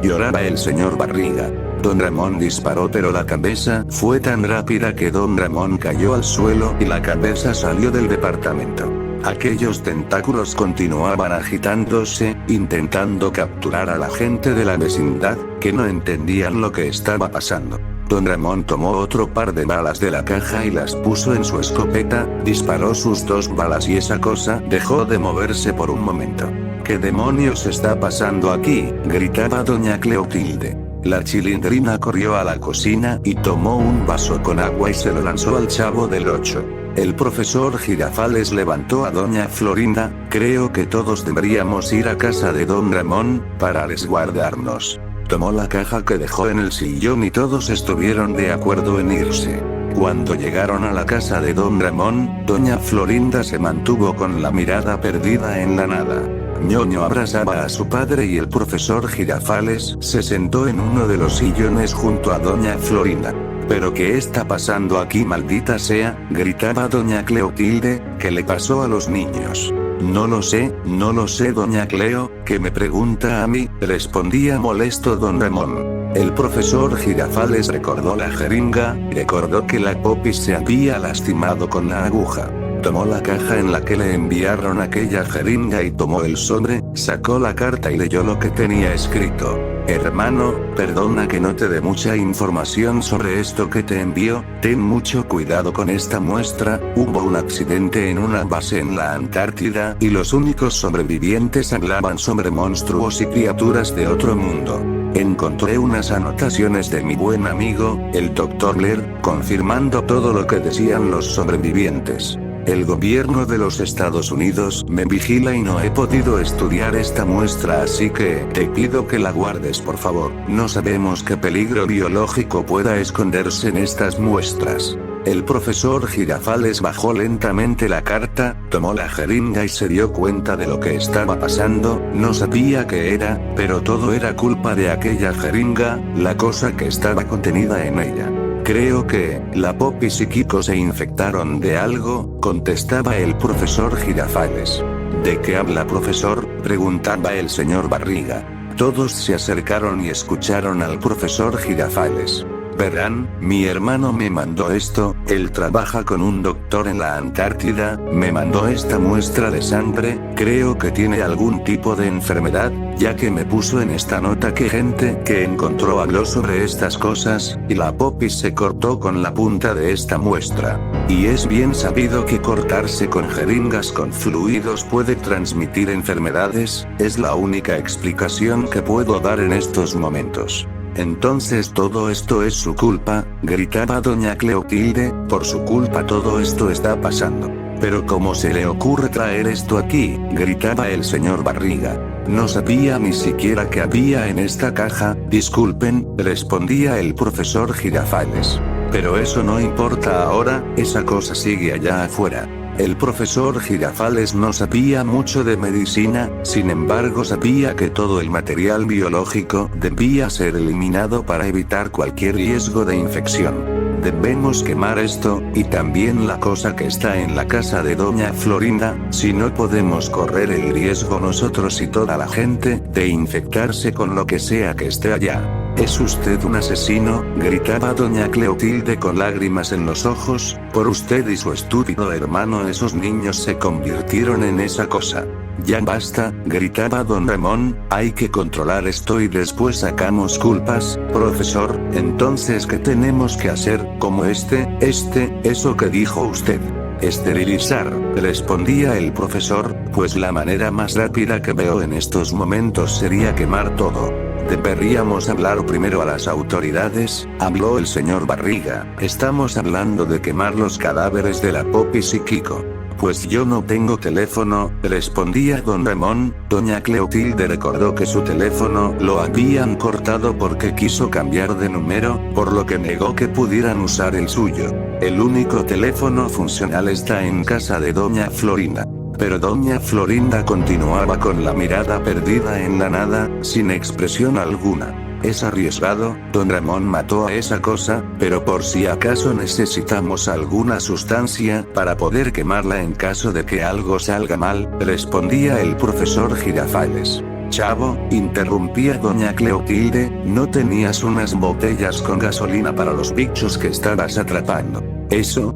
Lloraba el señor Barriga. Don Ramón disparó, pero la cabeza fue tan rápida que Don Ramón cayó al suelo y la cabeza salió del departamento. Aquellos tentáculos continuaban agitándose, intentando capturar a la gente de la vecindad, que no entendían lo que estaba pasando. Don Ramón tomó otro par de balas de la caja y las puso en su escopeta, disparó sus 2 balas y esa cosa dejó de moverse por un momento. ¿Qué demonios está pasando aquí?, gritaba Doña Cleotilde. La Chilindrina corrió a la cocina y tomó un vaso con agua y se lo lanzó al Chavo del 8. El profesor Girafales levantó a doña Florinda. Creo que todos deberíamos ir a casa de don Ramón, para resguardarnos. Tomó la caja que dejó en el sillón y todos estuvieron de acuerdo en irse. Cuando llegaron a la casa de don Ramón, doña Florinda se mantuvo con la mirada perdida en la nada. Ñoño abrazaba a su padre y el profesor Girafales se sentó en uno de los sillones junto a doña Florinda. ¿Pero qué está pasando aquí, maldita sea?, gritaba doña Cleotilde. ¿Qué le pasó a los niños? No lo sé, doña Cleo, ¿qué me pregunta a mí?, respondía molesto don Ramón. El profesor Girafales recordó la jeringa, recordó que la Popis se había lastimado con la aguja. Tomó la caja en la que le enviaron aquella jeringa y tomó el sobre, sacó la carta y leyó lo que tenía escrito. Hermano, perdona que no te dé mucha información sobre esto que te envío, ten mucho cuidado con esta muestra, hubo un accidente en una base en la Antártida y los únicos sobrevivientes hablaban sobre monstruos y criaturas de otro mundo. Encontré unas anotaciones de mi buen amigo, el Dr. Lear, confirmando todo lo que decían los sobrevivientes. El gobierno de los Estados Unidos me vigila y no he podido estudiar esta muestra, así que te pido que la guardes por favor. No sabemos qué peligro biológico pueda esconderse en estas muestras. El profesor Girafales bajó lentamente la carta, tomó la jeringa y se dio cuenta de lo que estaba pasando. No sabía qué era, pero todo era culpa de aquella jeringa, la cosa que estaba contenida en ella. Creo que la Popis y Kiko se infectaron de algo, contestaba el profesor Girafales. ¿De qué habla, profesor?, preguntaba el señor Barriga. Todos se acercaron y escucharon al profesor Girafales. Verán, mi hermano me mandó esto, él trabaja con un doctor en la Antártida, me mandó esta muestra de sangre, creo que tiene algún tipo de enfermedad, ya que me puso en esta nota que gente que encontró habló sobre estas cosas, y la Popis se cortó con la punta de esta muestra. Y es bien sabido que cortarse con jeringas con fluidos puede transmitir enfermedades, es la única explicación que puedo dar en estos momentos. Entonces todo esto es su culpa, gritaba doña Cleotilde, por su culpa todo esto está pasando. Pero ¿cómo se le ocurre traer esto aquí?, gritaba el señor Barriga. No sabía ni siquiera que había en esta caja. Disculpen, respondía el profesor Girafales. Pero eso no importa ahora, esa cosa sigue allá afuera. El profesor Girafales no sabía mucho de medicina, sin embargo sabía que todo el material biológico debía ser eliminado para evitar cualquier riesgo de infección. Debemos quemar esto, y también la cosa que está en la casa de doña Florinda, si no podemos correr el riesgo nosotros y toda la gente, de infectarse con lo que sea que esté allá. ¿Es usted un asesino?, gritaba doña Cleotilde con lágrimas en los ojos, por usted y su estúpido hermano esos niños se convirtieron en esa cosa. Ya basta, gritaba don Ramón, hay que controlar esto y después sacamos culpas, profesor. Entonces ¿qué tenemos que hacer? Como eso que dijo usted. Esterilizar, respondía el profesor, pues la manera más rápida que veo en estos momentos sería quemar todo. Deberíamos hablar primero a las autoridades, habló el señor Barriga. Estamos hablando de quemar los cadáveres de la Popis y Kiko. Pues yo no tengo teléfono, respondía don Ramón. Doña Cleotilde recordó que su teléfono lo habían cortado porque quiso cambiar de número, por lo que negó que pudieran usar el suyo. El único teléfono funcional está en casa de doña Florinda. Pero doña Florinda continuaba con la mirada perdida en la nada, sin expresión alguna. Es arriesgado, don Ramón mató a esa cosa, pero por si acaso necesitamos alguna sustancia para poder quemarla en caso de que algo salga mal, respondía el profesor Girafales. Chavo, interrumpía doña Cleotilde, ¿no tenías unas botellas con gasolina para los bichos que estabas atrapando? Eso,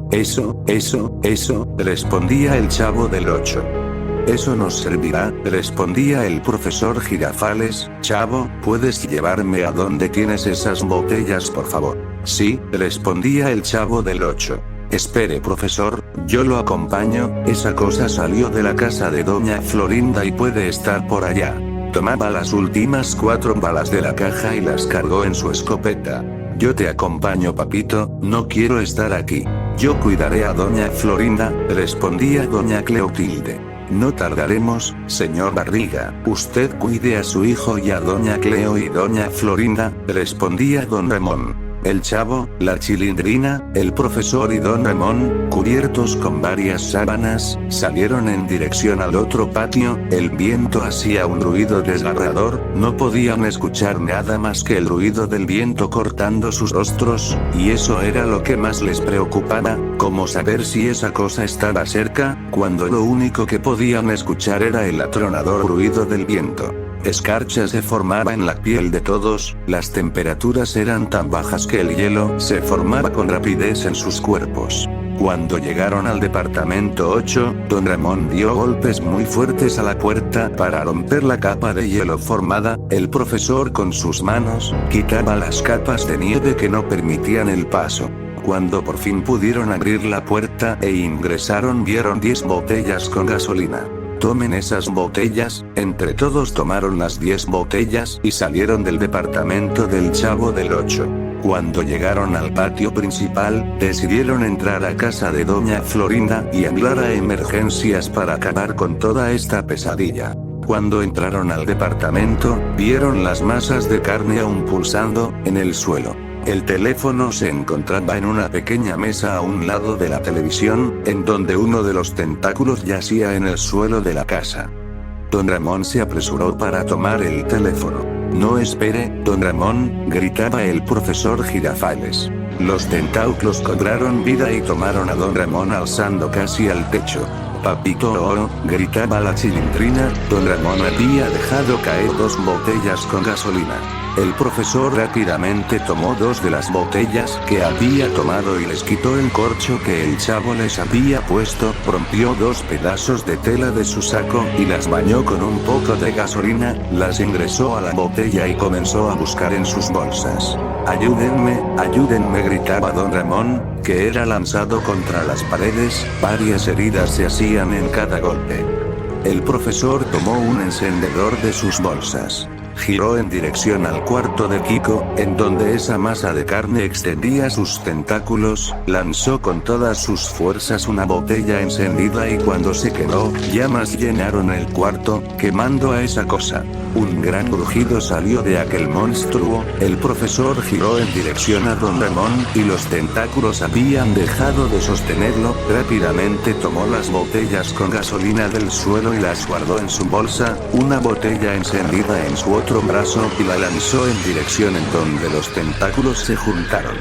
respondía el chavo del 8. Eso nos servirá, respondía el profesor Girafales. Chavo, ¿puedes llevarme a donde tienes esas botellas por favor? Sí, respondía el chavo del 8. Espere profesor, yo lo acompaño. Esa cosa salió de la casa de doña Florinda y puede estar por allá. Tomaba las últimas 4 balas de la caja y las cargó en su escopeta. Yo te acompaño papito, no quiero estar aquí. Yo cuidaré a doña Florinda, respondía doña Cleotilde. No tardaremos, señor Barriga. Usted cuide a su hijo y a doña Cleo y doña Florinda, respondía don Ramón. El chavo, la chilindrina, el profesor y don Ramón, cubiertos con varias sábanas, salieron en dirección al otro patio. El viento hacía un ruido desgarrador, no podían escuchar nada más que el ruido del viento cortando sus rostros, y eso era lo que más les preocupaba, como saber si esa cosa estaba cerca, cuando lo único que podían escuchar era el atronador ruido del viento. Escarcha se formaba en la piel de todos, las temperaturas eran tan bajas que el hielo se formaba con rapidez en sus cuerpos. Cuando llegaron al departamento 8, don Ramón dio golpes muy fuertes a la puerta para romper la capa de hielo formada. El profesor con sus manos quitaba las capas de nieve que no permitían el paso. Cuando por fin pudieron abrir la puerta e ingresaron, vieron 10 botellas con gasolina. Tomen esas botellas. Entre todos tomaron las 10 botellas y salieron del departamento del Chavo del 8. Cuando llegaron al patio principal, decidieron entrar a casa de doña Florinda y hablar a emergencias para acabar con toda esta pesadilla. Cuando entraron al departamento, vieron las masas de carne aún pulsando en el suelo. El teléfono se encontraba en una pequeña mesa a un lado de la televisión, en donde uno de los tentáculos yacía en el suelo de la casa. Don Ramón se apresuró para tomar el teléfono. No espere, don Ramón, gritaba el profesor Girafales. Los tentáculos cobraron vida y tomaron a don Ramón alzando casi al techo. Papito oh, gritaba la chilindrina. Don Ramón había dejado caer 2 botellas con gasolina. El profesor rápidamente tomó 2 de las botellas que había tomado y les quitó el corcho que el chavo les había puesto, rompió 2 pedazos de tela de su saco y las bañó con un poco de gasolina, las ingresó a la botella y comenzó a buscar en sus bolsas. Ayúdenme, ayúdenme, gritaba don Ramón, que era lanzado contra las paredes, varias heridas se hacían en cada golpe. El profesor tomó un encendedor de sus bolsas. Giró en dirección al cuarto de Kiko, en donde esa masa de carne extendía sus tentáculos, lanzó con todas sus fuerzas una botella encendida y cuando se quedó, llamas llenaron el cuarto, quemando a esa cosa. Un gran rugido salió de aquel monstruo, el profesor giró en dirección a don Ramón, y los tentáculos habían dejado de sostenerlo, rápidamente tomó las botellas con gasolina del suelo y las guardó en su bolsa, una botella encendida en su otro brazo y la lanzó en dirección en donde los tentáculos se juntaron.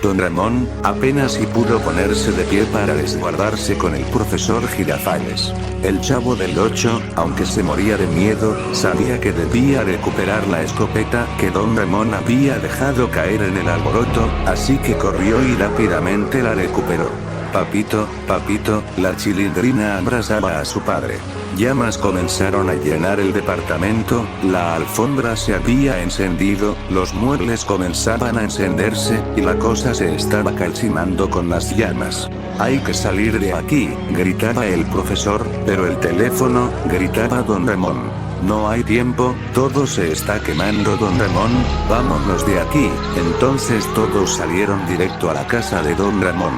Don Ramón, apenas si pudo ponerse de pie para resguardarse con el profesor Girafales. El Chavo del 8, aunque se moría de miedo, sabía que debía recuperar la escopeta que don Ramón había dejado caer en el alboroto, así que corrió y rápidamente la recuperó. Papito, papito, la chilindrina abrazaba a su padre. Llamas comenzaron a llenar el departamento, la alfombra se había encendido, los muebles comenzaban a encenderse, y la cosa se estaba calcinando con las llamas. Hay que salir de aquí, gritaba el profesor, pero el teléfono, gritaba don Ramón. No hay tiempo, todo se está quemando don Ramón, vámonos de aquí. Entonces todos salieron directo a la casa de don Ramón.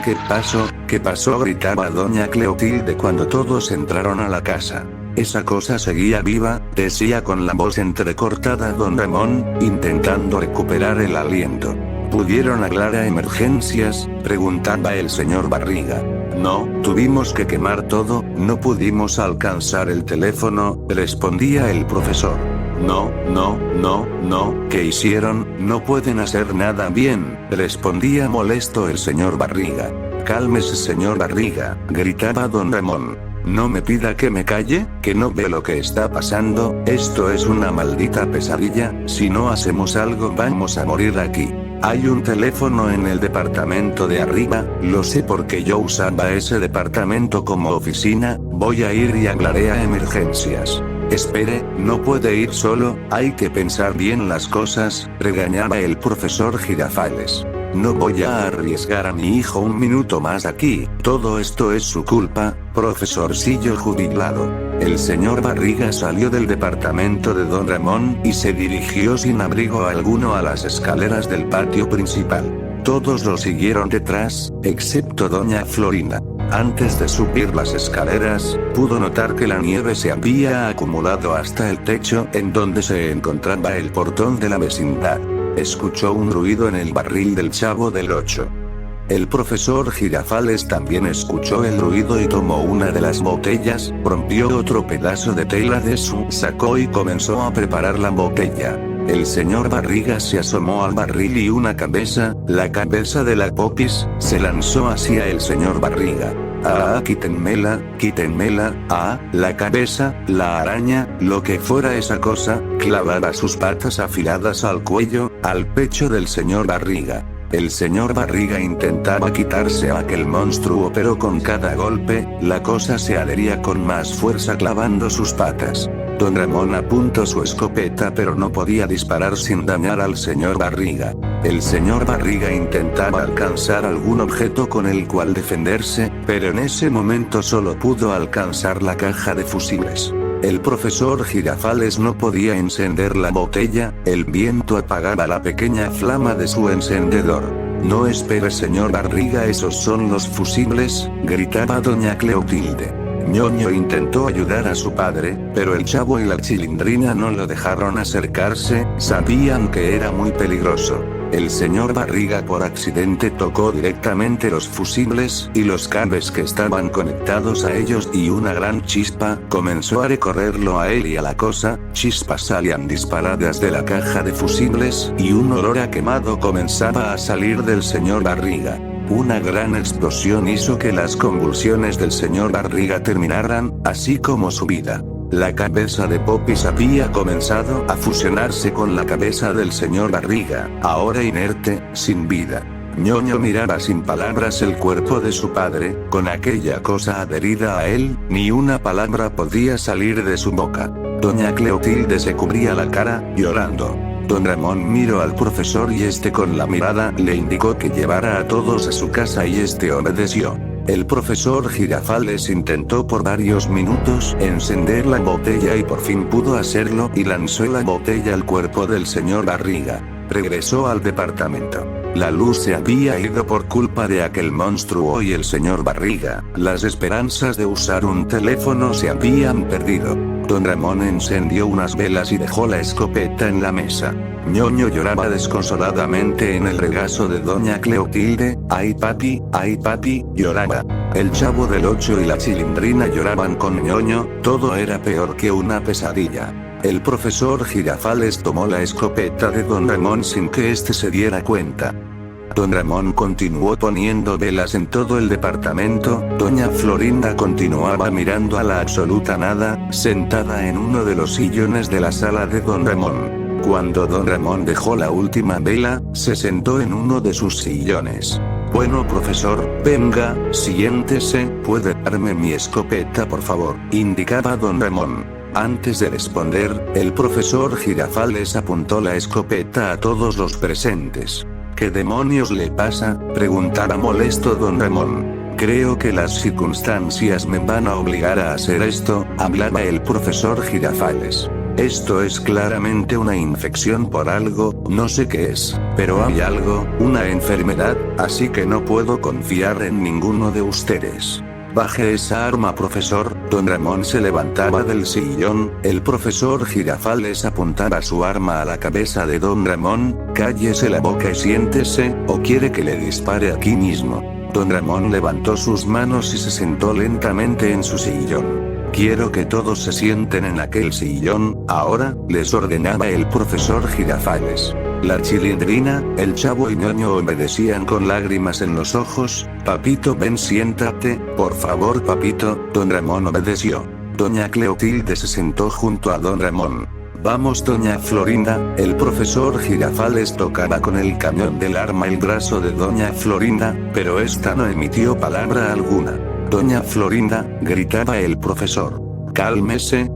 ¿Qué pasó? ¿Qué pasó? Gritaba doña Cleotilde cuando todos entraron a la casa. Esa cosa seguía viva, decía con la voz entrecortada don Ramón, intentando recuperar el aliento. ¿Pudieron hablar a emergencias?, preguntaba el señor Barriga. No, tuvimos que quemar todo, no pudimos alcanzar el teléfono, respondía el profesor. No, ¿qué hicieron? No pueden hacer nada bien, respondía molesto el señor Barriga. Cálmese señor Barriga, gritaba don Ramón. No me pida que me calle, que no ve lo que está pasando, esto es una maldita pesadilla, si no hacemos algo vamos a morir aquí. Hay un teléfono en el departamento de arriba, lo sé porque yo usaba ese departamento como oficina, voy a ir y hablaré a emergencias. Espere, no puede ir solo, hay que pensar bien las cosas, regañaba el profesor Girafales. No voy a arriesgar a mi hijo un minuto más aquí, todo esto es su culpa, profesorcillo jubilado. El señor Barriga salió del departamento de don Ramón y se dirigió sin abrigo alguno a las escaleras del patio principal. Todos lo siguieron detrás, excepto doña Florinda. Antes de subir las escaleras, pudo notar que la nieve se había acumulado hasta el techo en donde se encontraba el portón de la vecindad. Escuchó un ruido en el barril del Chavo del Ocho. El profesor Girafales también escuchó el ruido y tomó una de las botellas, rompió otro pedazo de tela de su saco y comenzó a preparar la botella. El señor Barriga se asomó al barril y una cabeza, la cabeza de la Popis, se lanzó hacia el señor Barriga. Ah, quítenmela, quítenmela, ah, la cabeza, la araña, lo que fuera esa cosa, clavaba sus patas afiladas al cuello, al pecho del señor Barriga. El señor Barriga intentaba quitarse a aquel monstruo, pero con cada golpe, la cosa se adhería con más fuerza clavando sus patas. Don Ramón apuntó su escopeta pero no podía disparar sin dañar al señor Barriga. El señor Barriga intentaba alcanzar algún objeto con el cual defenderse, pero en ese momento solo pudo alcanzar la caja de fusibles. El profesor Girafales no podía encender la botella, el viento apagaba la pequeña flama de su encendedor. No espere señor Barriga, esos son los fusibles, gritaba doña Cleotilde. Ñoño intentó ayudar a su padre, pero el Chavo y la Chilindrina no lo dejaron acercarse, sabían que era muy peligroso. El señor Barriga por accidente tocó directamente los fusibles y los cables que estaban conectados a ellos y una gran chispa comenzó a recorrerlo a él y a la cosa. Chispas salían disparadas de la caja de fusibles y un olor a quemado comenzaba a salir del señor Barriga. Una gran explosión hizo que las convulsiones del señor Barriga terminaran, así como su vida. La cabeza de Popis había comenzado a fusionarse con la cabeza del señor Barriga, ahora inerte, sin vida. Ñoño miraba sin palabras el cuerpo de su padre, con aquella cosa adherida a él, ni una palabra podía salir de su boca. Doña Cleotilde se cubría la cara, llorando. Don Ramón miró al profesor y este con la mirada le indicó que llevara a todos a su casa y este obedeció. El profesor Girafales intentó por varios minutos encender la botella y por fin pudo hacerlo y lanzó la botella al cuerpo del señor Barriga. Regresó al departamento. La luz se había ido por culpa de aquel monstruo y el señor Barriga. Las esperanzas de usar un teléfono se habían perdido. Don Ramón encendió unas velas y dejó la escopeta en la mesa. Ñoño lloraba desconsoladamente en el regazo de doña Cleotilde. Ay papi, lloraba. El Chavo del Ocho y la Chilindrina lloraban con Ñoño, todo era peor que una pesadilla. El profesor Girafales tomó la escopeta de don Ramón sin que éste se diera cuenta. Don Ramón continuó poniendo velas en todo el departamento, doña Florinda continuaba mirando a la absoluta nada, sentada en uno de los sillones de la sala de don Ramón. Cuando don Ramón dejó la última vela, se sentó en uno de sus sillones. Bueno profesor, venga, siéntese, ¿puede darme mi escopeta por favor?, indicaba don Ramón. Antes de responder, el profesor Girafales apuntó la escopeta a todos los presentes. ¿Qué demonios le pasa?, preguntaba molesto don Ramón. Creo que las circunstancias me van a obligar a hacer esto, hablaba el profesor Girafales. Esto es claramente una infección por algo, no sé qué es, pero hay algo, una enfermedad, así que no puedo confiar en ninguno de ustedes. Baje esa arma profesor. Don Ramón se levantaba del sillón, el profesor Girafales apuntaba su arma a la cabeza de don Ramón. Cállese la boca y siéntese, o quiere que le dispare aquí mismo. Don Ramón levantó sus manos y se sentó lentamente en su sillón. Quiero que todos se sienten en aquel sillón, ahora, les ordenaba el profesor Girafales. La Chilindrina, el Chavo y Ñoño obedecían con lágrimas en los ojos. Papito, ven, siéntate, por favor papito. Don Ramón obedeció. Doña Cleotilde se sentó junto a don Ramón. Vamos doña Florinda. El profesor Girafales tocaba con el cañón del arma el brazo de doña Florinda, pero esta no emitió palabra alguna. Doña Florinda, gritaba el profesor. Cálmese,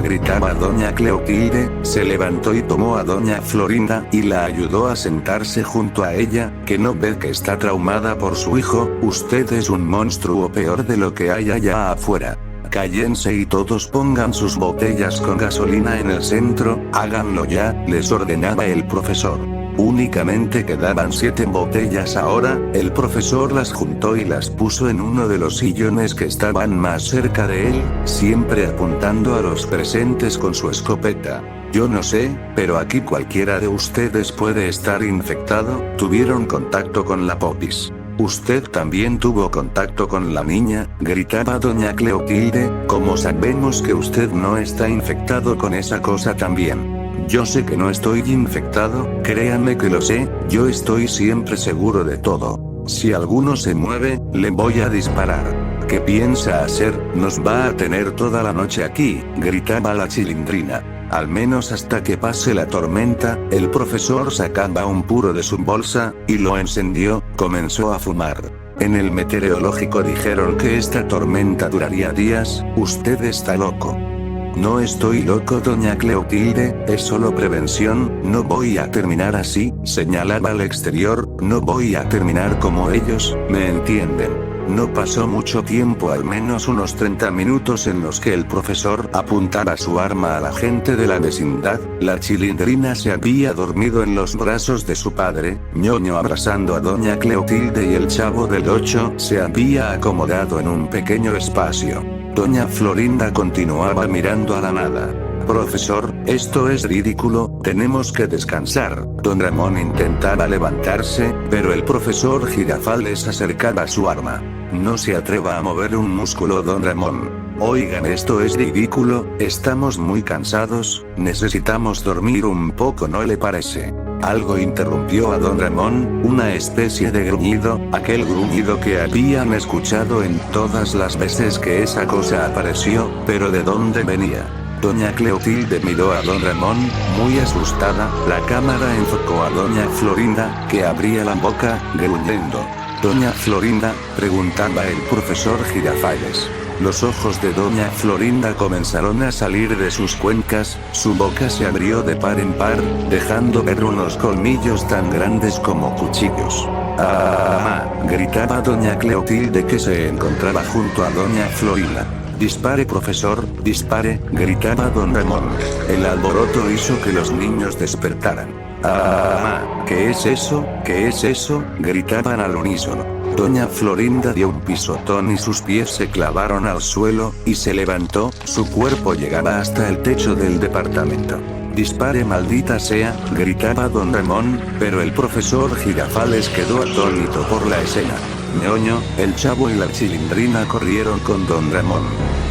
gritaba doña Cleotilde, se levantó y tomó a doña Florinda y la ayudó a sentarse junto a ella. ¿Que no ve que está traumada por su hijo? Usted es un monstruo peor de lo que hay allá afuera. Cállense y todos pongan sus botellas con gasolina en el centro, háganlo ya, les ordenaba el profesor. Únicamente quedaban 7 botellas ahora, el profesor las juntó y las puso en uno de los sillones que estaban más cerca de él, siempre apuntando a los presentes con su escopeta. Yo no sé, pero aquí cualquiera de ustedes puede estar infectado, tuvieron contacto con la popis. Usted también tuvo contacto con la niña, gritaba doña Cleotilde, ¿cómo sabemos que usted no está infectado con esa cosa también? Yo sé que no estoy infectado, créanme que lo sé, yo estoy siempre seguro de todo. Si alguno se mueve, le voy a disparar. ¿Qué piensa hacer? Nos va a tener toda la noche aquí, gritaba la Chilindrina. Al menos hasta que pase la tormenta. El profesor sacaba un puro de su bolsa, y lo encendió, comenzó a fumar. En el meteorológico dijeron que esta tormenta duraría días, usted está loco. No estoy loco, doña Cleotilde, es solo prevención, no voy a terminar así, señalaba al exterior, no voy a terminar como ellos, ¿me entienden? No pasó mucho tiempo, al menos unos 30 minutos en los que el profesor apuntaba su arma a la gente de la vecindad. La Chilindrina se había dormido en los brazos de su padre, ñoño abrazando a doña Cleotilde, y el Chavo del 8 se había acomodado en un pequeño espacio. Doña Florinda continuaba mirando a la nada. Profesor, esto es ridículo, tenemos que descansar. Don Ramón intentaba levantarse, pero el profesor Girafales acercaba su arma. No se atreva a mover un músculo, don Ramón. Oigan, esto es ridículo, estamos muy cansados, necesitamos dormir un poco, ¿no le parece? Algo interrumpió a don Ramón, una especie de gruñido, aquel gruñido que habían escuchado en todas las veces que esa cosa apareció, pero ¿de dónde venía? Doña Cleotilde miró a don Ramón, muy asustada, la cámara enfocó a doña Florinda, que abría la boca, gruñendo. Doña Florinda, preguntaba el profesor Girafales. Los ojos de doña Florinda comenzaron a salir de sus cuencas, su boca se abrió de par en par, dejando ver unos colmillos tan grandes como cuchillos. ¡Ah! Gritaba doña Cleotilde, que se encontraba junto a doña Florinda. Dispare, profesor, dispare, gritaba don Ramón. El alboroto hizo que los niños despertaran. ¡Ah! ¿Qué es eso? ¿Qué es eso? Gritaban al unísono. Doña Florinda dio un pisotón y sus pies se clavaron al suelo, y se levantó, su cuerpo llegaba hasta el techo del departamento. Dispare, maldita sea, gritaba don Ramón, pero el profesor Girafales quedó atónito por la escena. Ñoño, el Chavo y la Chilindrina corrieron con don Ramón.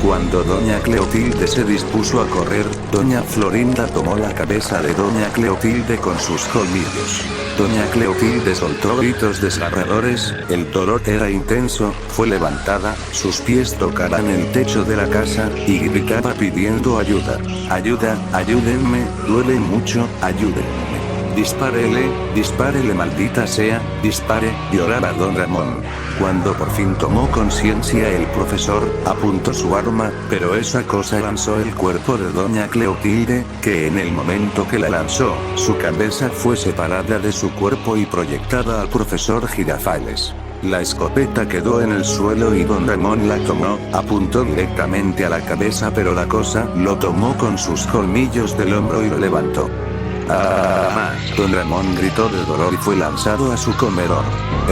Cuando doña Cleotilde se dispuso a correr, doña Florinda tomó la cabeza de doña Cleotilde con sus colmillos. Doña Cleotilde soltó gritos desgarradores, el dolor era intenso, fue levantada, sus pies tocaban el techo de la casa, y gritaba pidiendo ayuda. Ayuda, ayúdenme, duele mucho, ayúdenme. Dispárele, maldita sea, dispare, lloraba don Ramón. Cuando por fin tomó conciencia el profesor, apuntó su arma, pero esa cosa lanzó el cuerpo de doña Cleotilde, que en el momento que la lanzó, su cabeza fue separada de su cuerpo y proyectada al profesor Girafales. La escopeta quedó en el suelo y don Ramón la tomó, apuntó directamente a la cabeza, pero la cosa lo tomó con sus colmillos del hombro y lo levantó. ¡Ah! Don Ramón gritó de dolor y fue lanzado a su comedor.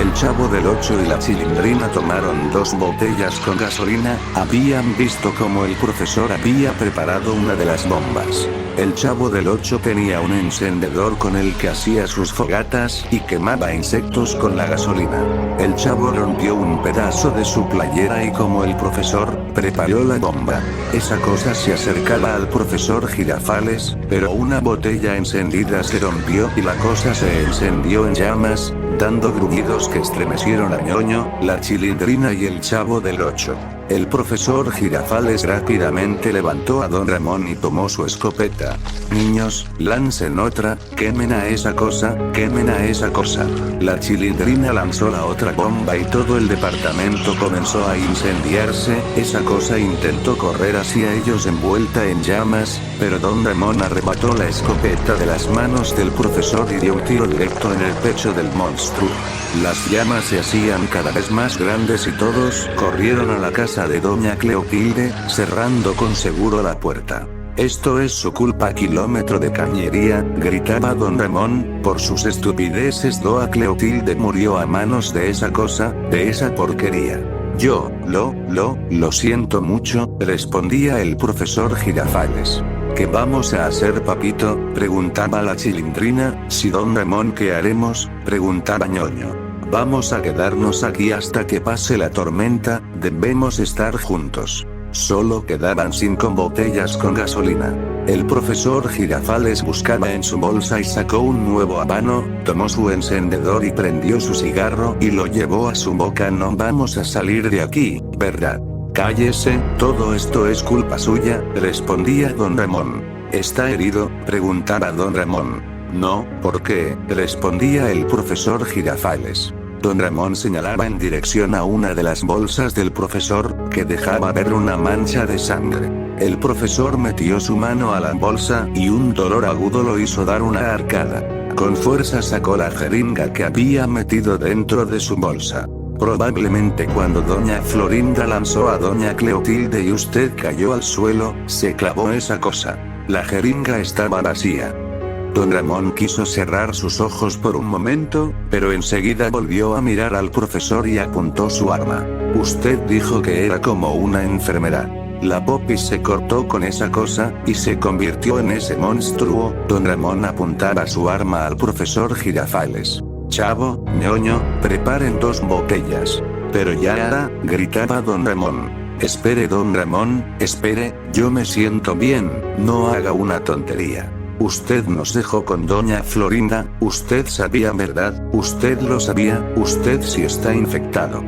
El Chavo del 8 y la Chilindrina tomaron 2 botellas con gasolina, habían visto cómo el profesor había preparado una de las bombas. El Chavo del 8 tenía un encendedor con el que hacía sus fogatas y quemaba insectos con la gasolina. El Chavo rompió un pedazo de su playera y como el profesor preparó la bomba, esa cosa se acercaba al profesor Girafales, pero una botella encendida se rompió y la cosa se encendió en llamas, dando gruñidos que estremecieron a Ñoño, la Chilindrina y el Chavo del 8. El profesor Girafales rápidamente levantó a don Ramón y tomó su escopeta. Niños, lancen otra, quemen a esa cosa, quemen a esa cosa. La Chilindrina lanzó la otra bomba y todo el departamento comenzó a incendiarse, esa cosa intentó correr hacia ellos envuelta en llamas, pero don Ramón arrebató la escopeta de las manos del profesor y dio un tiro directo en el pecho del monstruo. Las llamas se hacían cada vez más grandes y todos corrieron a la casa de doña Cleotilde, cerrando con seguro la puerta. Esto es su culpa, kilómetro de cañería, gritaba don Ramón, por sus estupideces Doa Cleotilde murió a manos de esa cosa, de esa porquería. Yo, lo siento mucho, respondía el profesor Girafales. ¿Qué vamos a hacer, papito?, preguntaba la Chilindrina. Si don Ramón, ¿qué haremos?, preguntaba ñoño. Vamos a quedarnos aquí hasta que pase la tormenta, debemos estar juntos. Solo quedaban 5 botellas con gasolina. El profesor Girafales buscaba en su bolsa y sacó un nuevo habano, tomó su encendedor y prendió su cigarro y lo llevó a su boca. No vamos a salir de aquí, ¿verdad? Cállese, todo esto es culpa suya, respondía don Ramón. ¿Está herido?, preguntaba don Ramón. No, ¿por qué?, respondía el profesor Girafales. Don Ramón señalaba en dirección a una de las bolsas del profesor, que dejaba ver una mancha de sangre. El profesor metió su mano a la bolsa y un dolor agudo lo hizo dar una arcada. Con fuerza sacó la jeringa que había metido dentro de su bolsa. Probablemente cuando doña Florinda lanzó a doña Cleotilde y usted cayó al suelo, se clavó esa cosa. La jeringa estaba vacía. Don Ramón quiso cerrar sus ojos por un momento, pero enseguida volvió a mirar al profesor y apuntó su arma. Usted dijo que era como una enfermedad. La popis se cortó con esa cosa, y se convirtió en ese monstruo. Don Ramón apuntaba su arma al profesor Girafales. Chavo, ñoño, preparen 2 botellas. Pero ya, gritaba don Ramón. Espere don Ramón, espere, yo me siento bien, no haga una tontería. Usted nos dejó con doña Florinda, usted sabía, ¿verdad? Usted lo sabía, usted sí está infectado.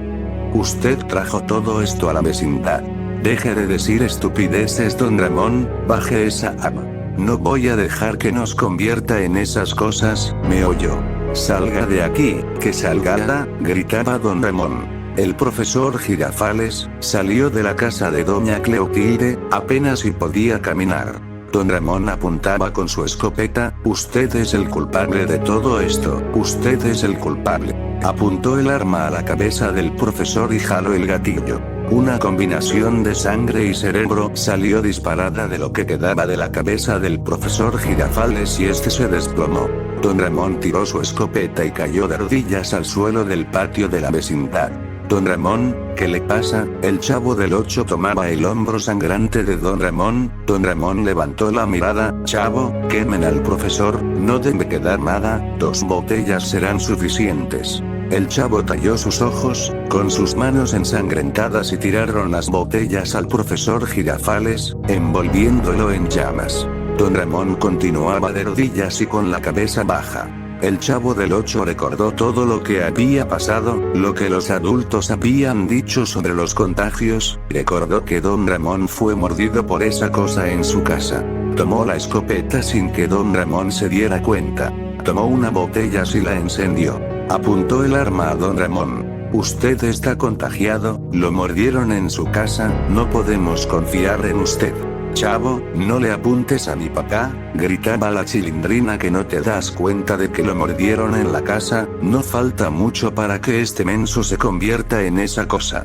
Usted trajo todo esto a la vecindad. Deje de decir estupideces don Ramón, baje esa arma. No voy a dejar que nos convierta en esas cosas, ¿me oyó? Salga de aquí, que salga, gritaba don Ramón. El profesor Girafales salió de la casa de doña Cleotilde, apenas si podía caminar. Don Ramón apuntaba con su escopeta. Usted es el culpable de todo esto, usted es el culpable. Apuntó el arma a la cabeza del profesor y jaló el gatillo. Una combinación de sangre y cerebro salió disparada de lo que quedaba de la cabeza del profesor Girafales y este se desplomó. Don Ramón tiró su escopeta y cayó de rodillas al suelo del patio de la vecindad. Don Ramón, ¿qué le pasa? El Chavo del 8 tomaba el hombro sangrante de don Ramón. Don Ramón levantó la mirada. Chavo, quemen al profesor, no debe quedar nada, 2 botellas serán suficientes. El Chavo talló sus ojos, con sus manos ensangrentadas y tiraron las botellas al profesor Girafales, envolviéndolo en llamas. Don Ramón continuaba de rodillas y con la cabeza baja. El Chavo del 8 recordó todo lo que había pasado, lo que los adultos habían dicho sobre los contagios, recordó que don Ramón fue mordido por esa cosa en su casa. Tomó la escopeta sin que don Ramón se diera cuenta. Tomó una botella y la encendió. Apuntó el arma a don Ramón. Usted está contagiado, lo mordieron en su casa, no podemos confiar en usted. Chavo, no le apuntes a mi papá, gritaba la Chilindrina, que no te das cuenta de que lo mordieron en la casa, no falta mucho para que este menso se convierta en esa cosa.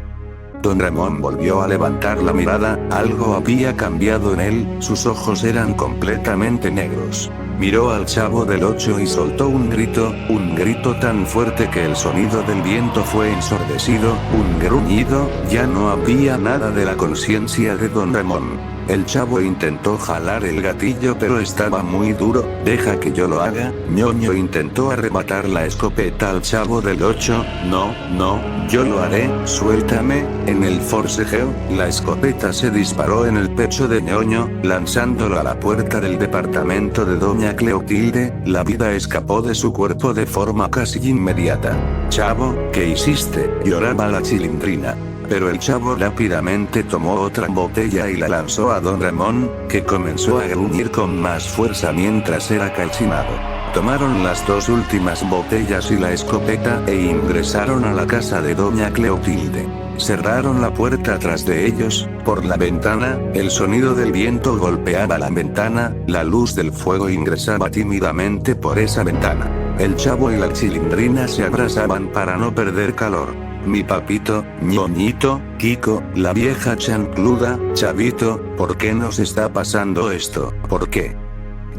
Don Ramón volvió a levantar la mirada, algo había cambiado en él, sus ojos eran completamente negros. Miró al Chavo del 8 y soltó un grito tan fuerte que el sonido del viento fue ensordecido, un gruñido. Ya no había nada de la conciencia de don Ramón. El Chavo intentó jalar el gatillo pero estaba muy duro. Deja que yo lo haga, ñoño intentó arrebatar la escopeta al Chavo del 8. No, yo lo haré, suéltame. En el forcejeo, la escopeta se disparó en el pecho de ñoño, lanzándolo a la puerta del departamento de doña Cleotilde. La vida escapó de su cuerpo de forma casi inmediata. Chavo, ¿qué hiciste?, lloraba la Chilindrina. Pero el Chavo rápidamente tomó otra botella y la lanzó a don Ramón, que comenzó a gruñir con más fuerza mientras era calcinado. Tomaron las 2 últimas botellas y la escopeta e ingresaron a la casa de doña Cleotilde. Cerraron la puerta tras de ellos. Por la ventana, el sonido del viento golpeaba la ventana, la luz del fuego ingresaba tímidamente por esa ventana. El Chavo y la Chilindrina se abrazaban para no perder calor. Mi papito, ñoñito, Kiko, la vieja chancluda, Chavito, ¿por qué nos está pasando esto? ¿Por qué?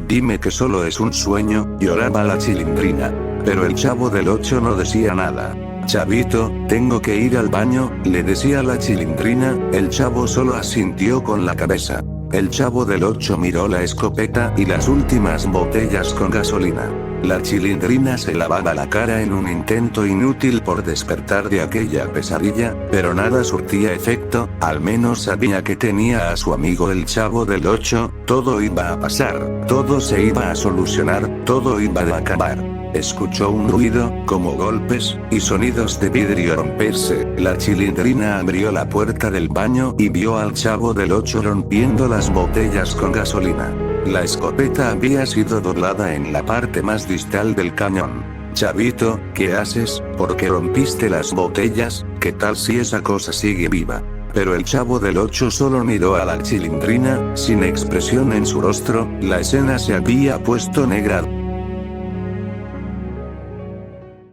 Dime que solo es un sueño, lloraba la Chilindrina. Pero el Chavo del 8 no decía nada. Chavito, tengo que ir al baño, le decía la Chilindrina, el Chavo solo asintió con la cabeza. El Chavo del 8 miró la escopeta y las últimas botellas con gasolina. La Chilindrina se lavaba la cara en un intento inútil por despertar de aquella pesadilla, pero nada surtía efecto, al menos sabía que tenía a su amigo el Chavo del 8, todo iba a pasar, todo se iba a solucionar, todo iba a acabar. Escuchó un ruido, como golpes, y sonidos de vidrio romperse. La Chilindrina abrió la puerta del baño y vio al Chavo del 8 rompiendo las botellas con gasolina. La escopeta había sido doblada en la parte más distal del cañón. Chavito, ¿qué haces? ¿Por qué rompiste las botellas? ¿Qué tal si esa cosa sigue viva? Pero el Chavo del 8 solo miró a la Chilindrina, sin expresión en su rostro, la escena se había puesto negra.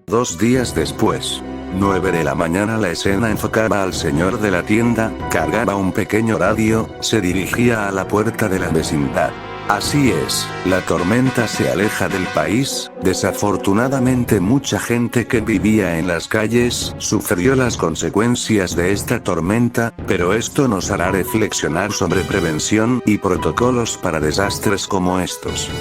2 días después. 9 de la mañana la escena enfocaba al señor de la tienda, cargaba un pequeño radio, se dirigía a la puerta de la vecindad. Así es, la tormenta se aleja del país, desafortunadamente mucha gente que vivía en las calles sufrió las consecuencias de esta tormenta, pero esto nos hará reflexionar sobre prevención y protocolos para desastres como estos.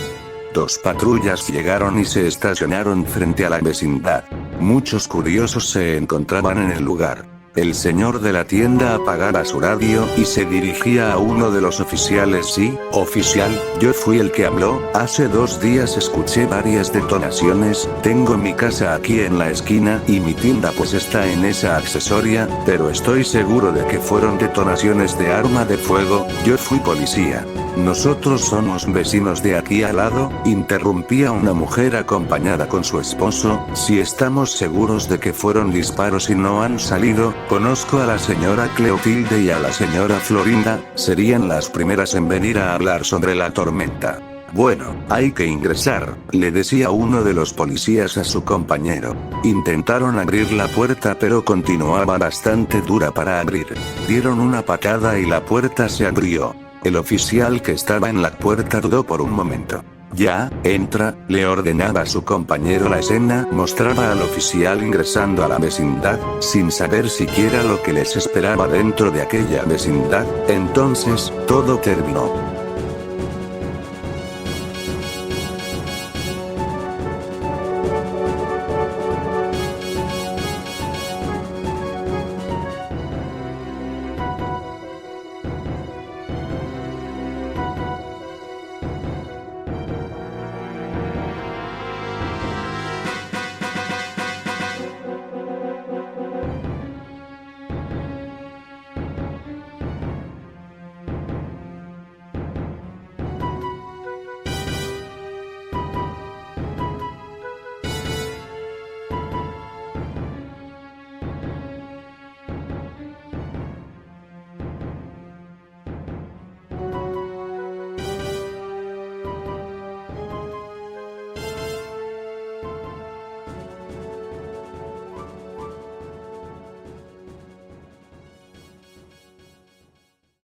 2 patrullas llegaron y se estacionaron frente a la vecindad. Muchos curiosos se encontraban en el lugar. El señor de la tienda apagaba su radio y se dirigía a uno de los oficiales. Sí, oficial, yo fui el que habló, hace 2 días escuché varias detonaciones, tengo mi casa aquí en la esquina y mi tienda pues está en esa accesoria, pero estoy seguro de que fueron detonaciones de arma de fuego, yo fui policía. Nosotros somos vecinos de aquí al lado, interrumpía una mujer acompañada con su esposo, si estamos seguros de que fueron disparos y no han salido, conozco a la señora Cleotilde y a la señora Florinda, serían las primeras en venir a hablar sobre la tormenta. Bueno, hay que ingresar, le decía uno de los policías a su compañero. Intentaron abrir la puerta pero continuaba bastante dura para abrir. Dieron una patada y la puerta se abrió. El oficial que estaba en la puerta dudó por un momento. Ya, entra, le ordenaba a su compañero. La escena mostraba al oficial ingresando a la vecindad, sin saber siquiera lo que les esperaba dentro de aquella vecindad. Entonces, todo terminó.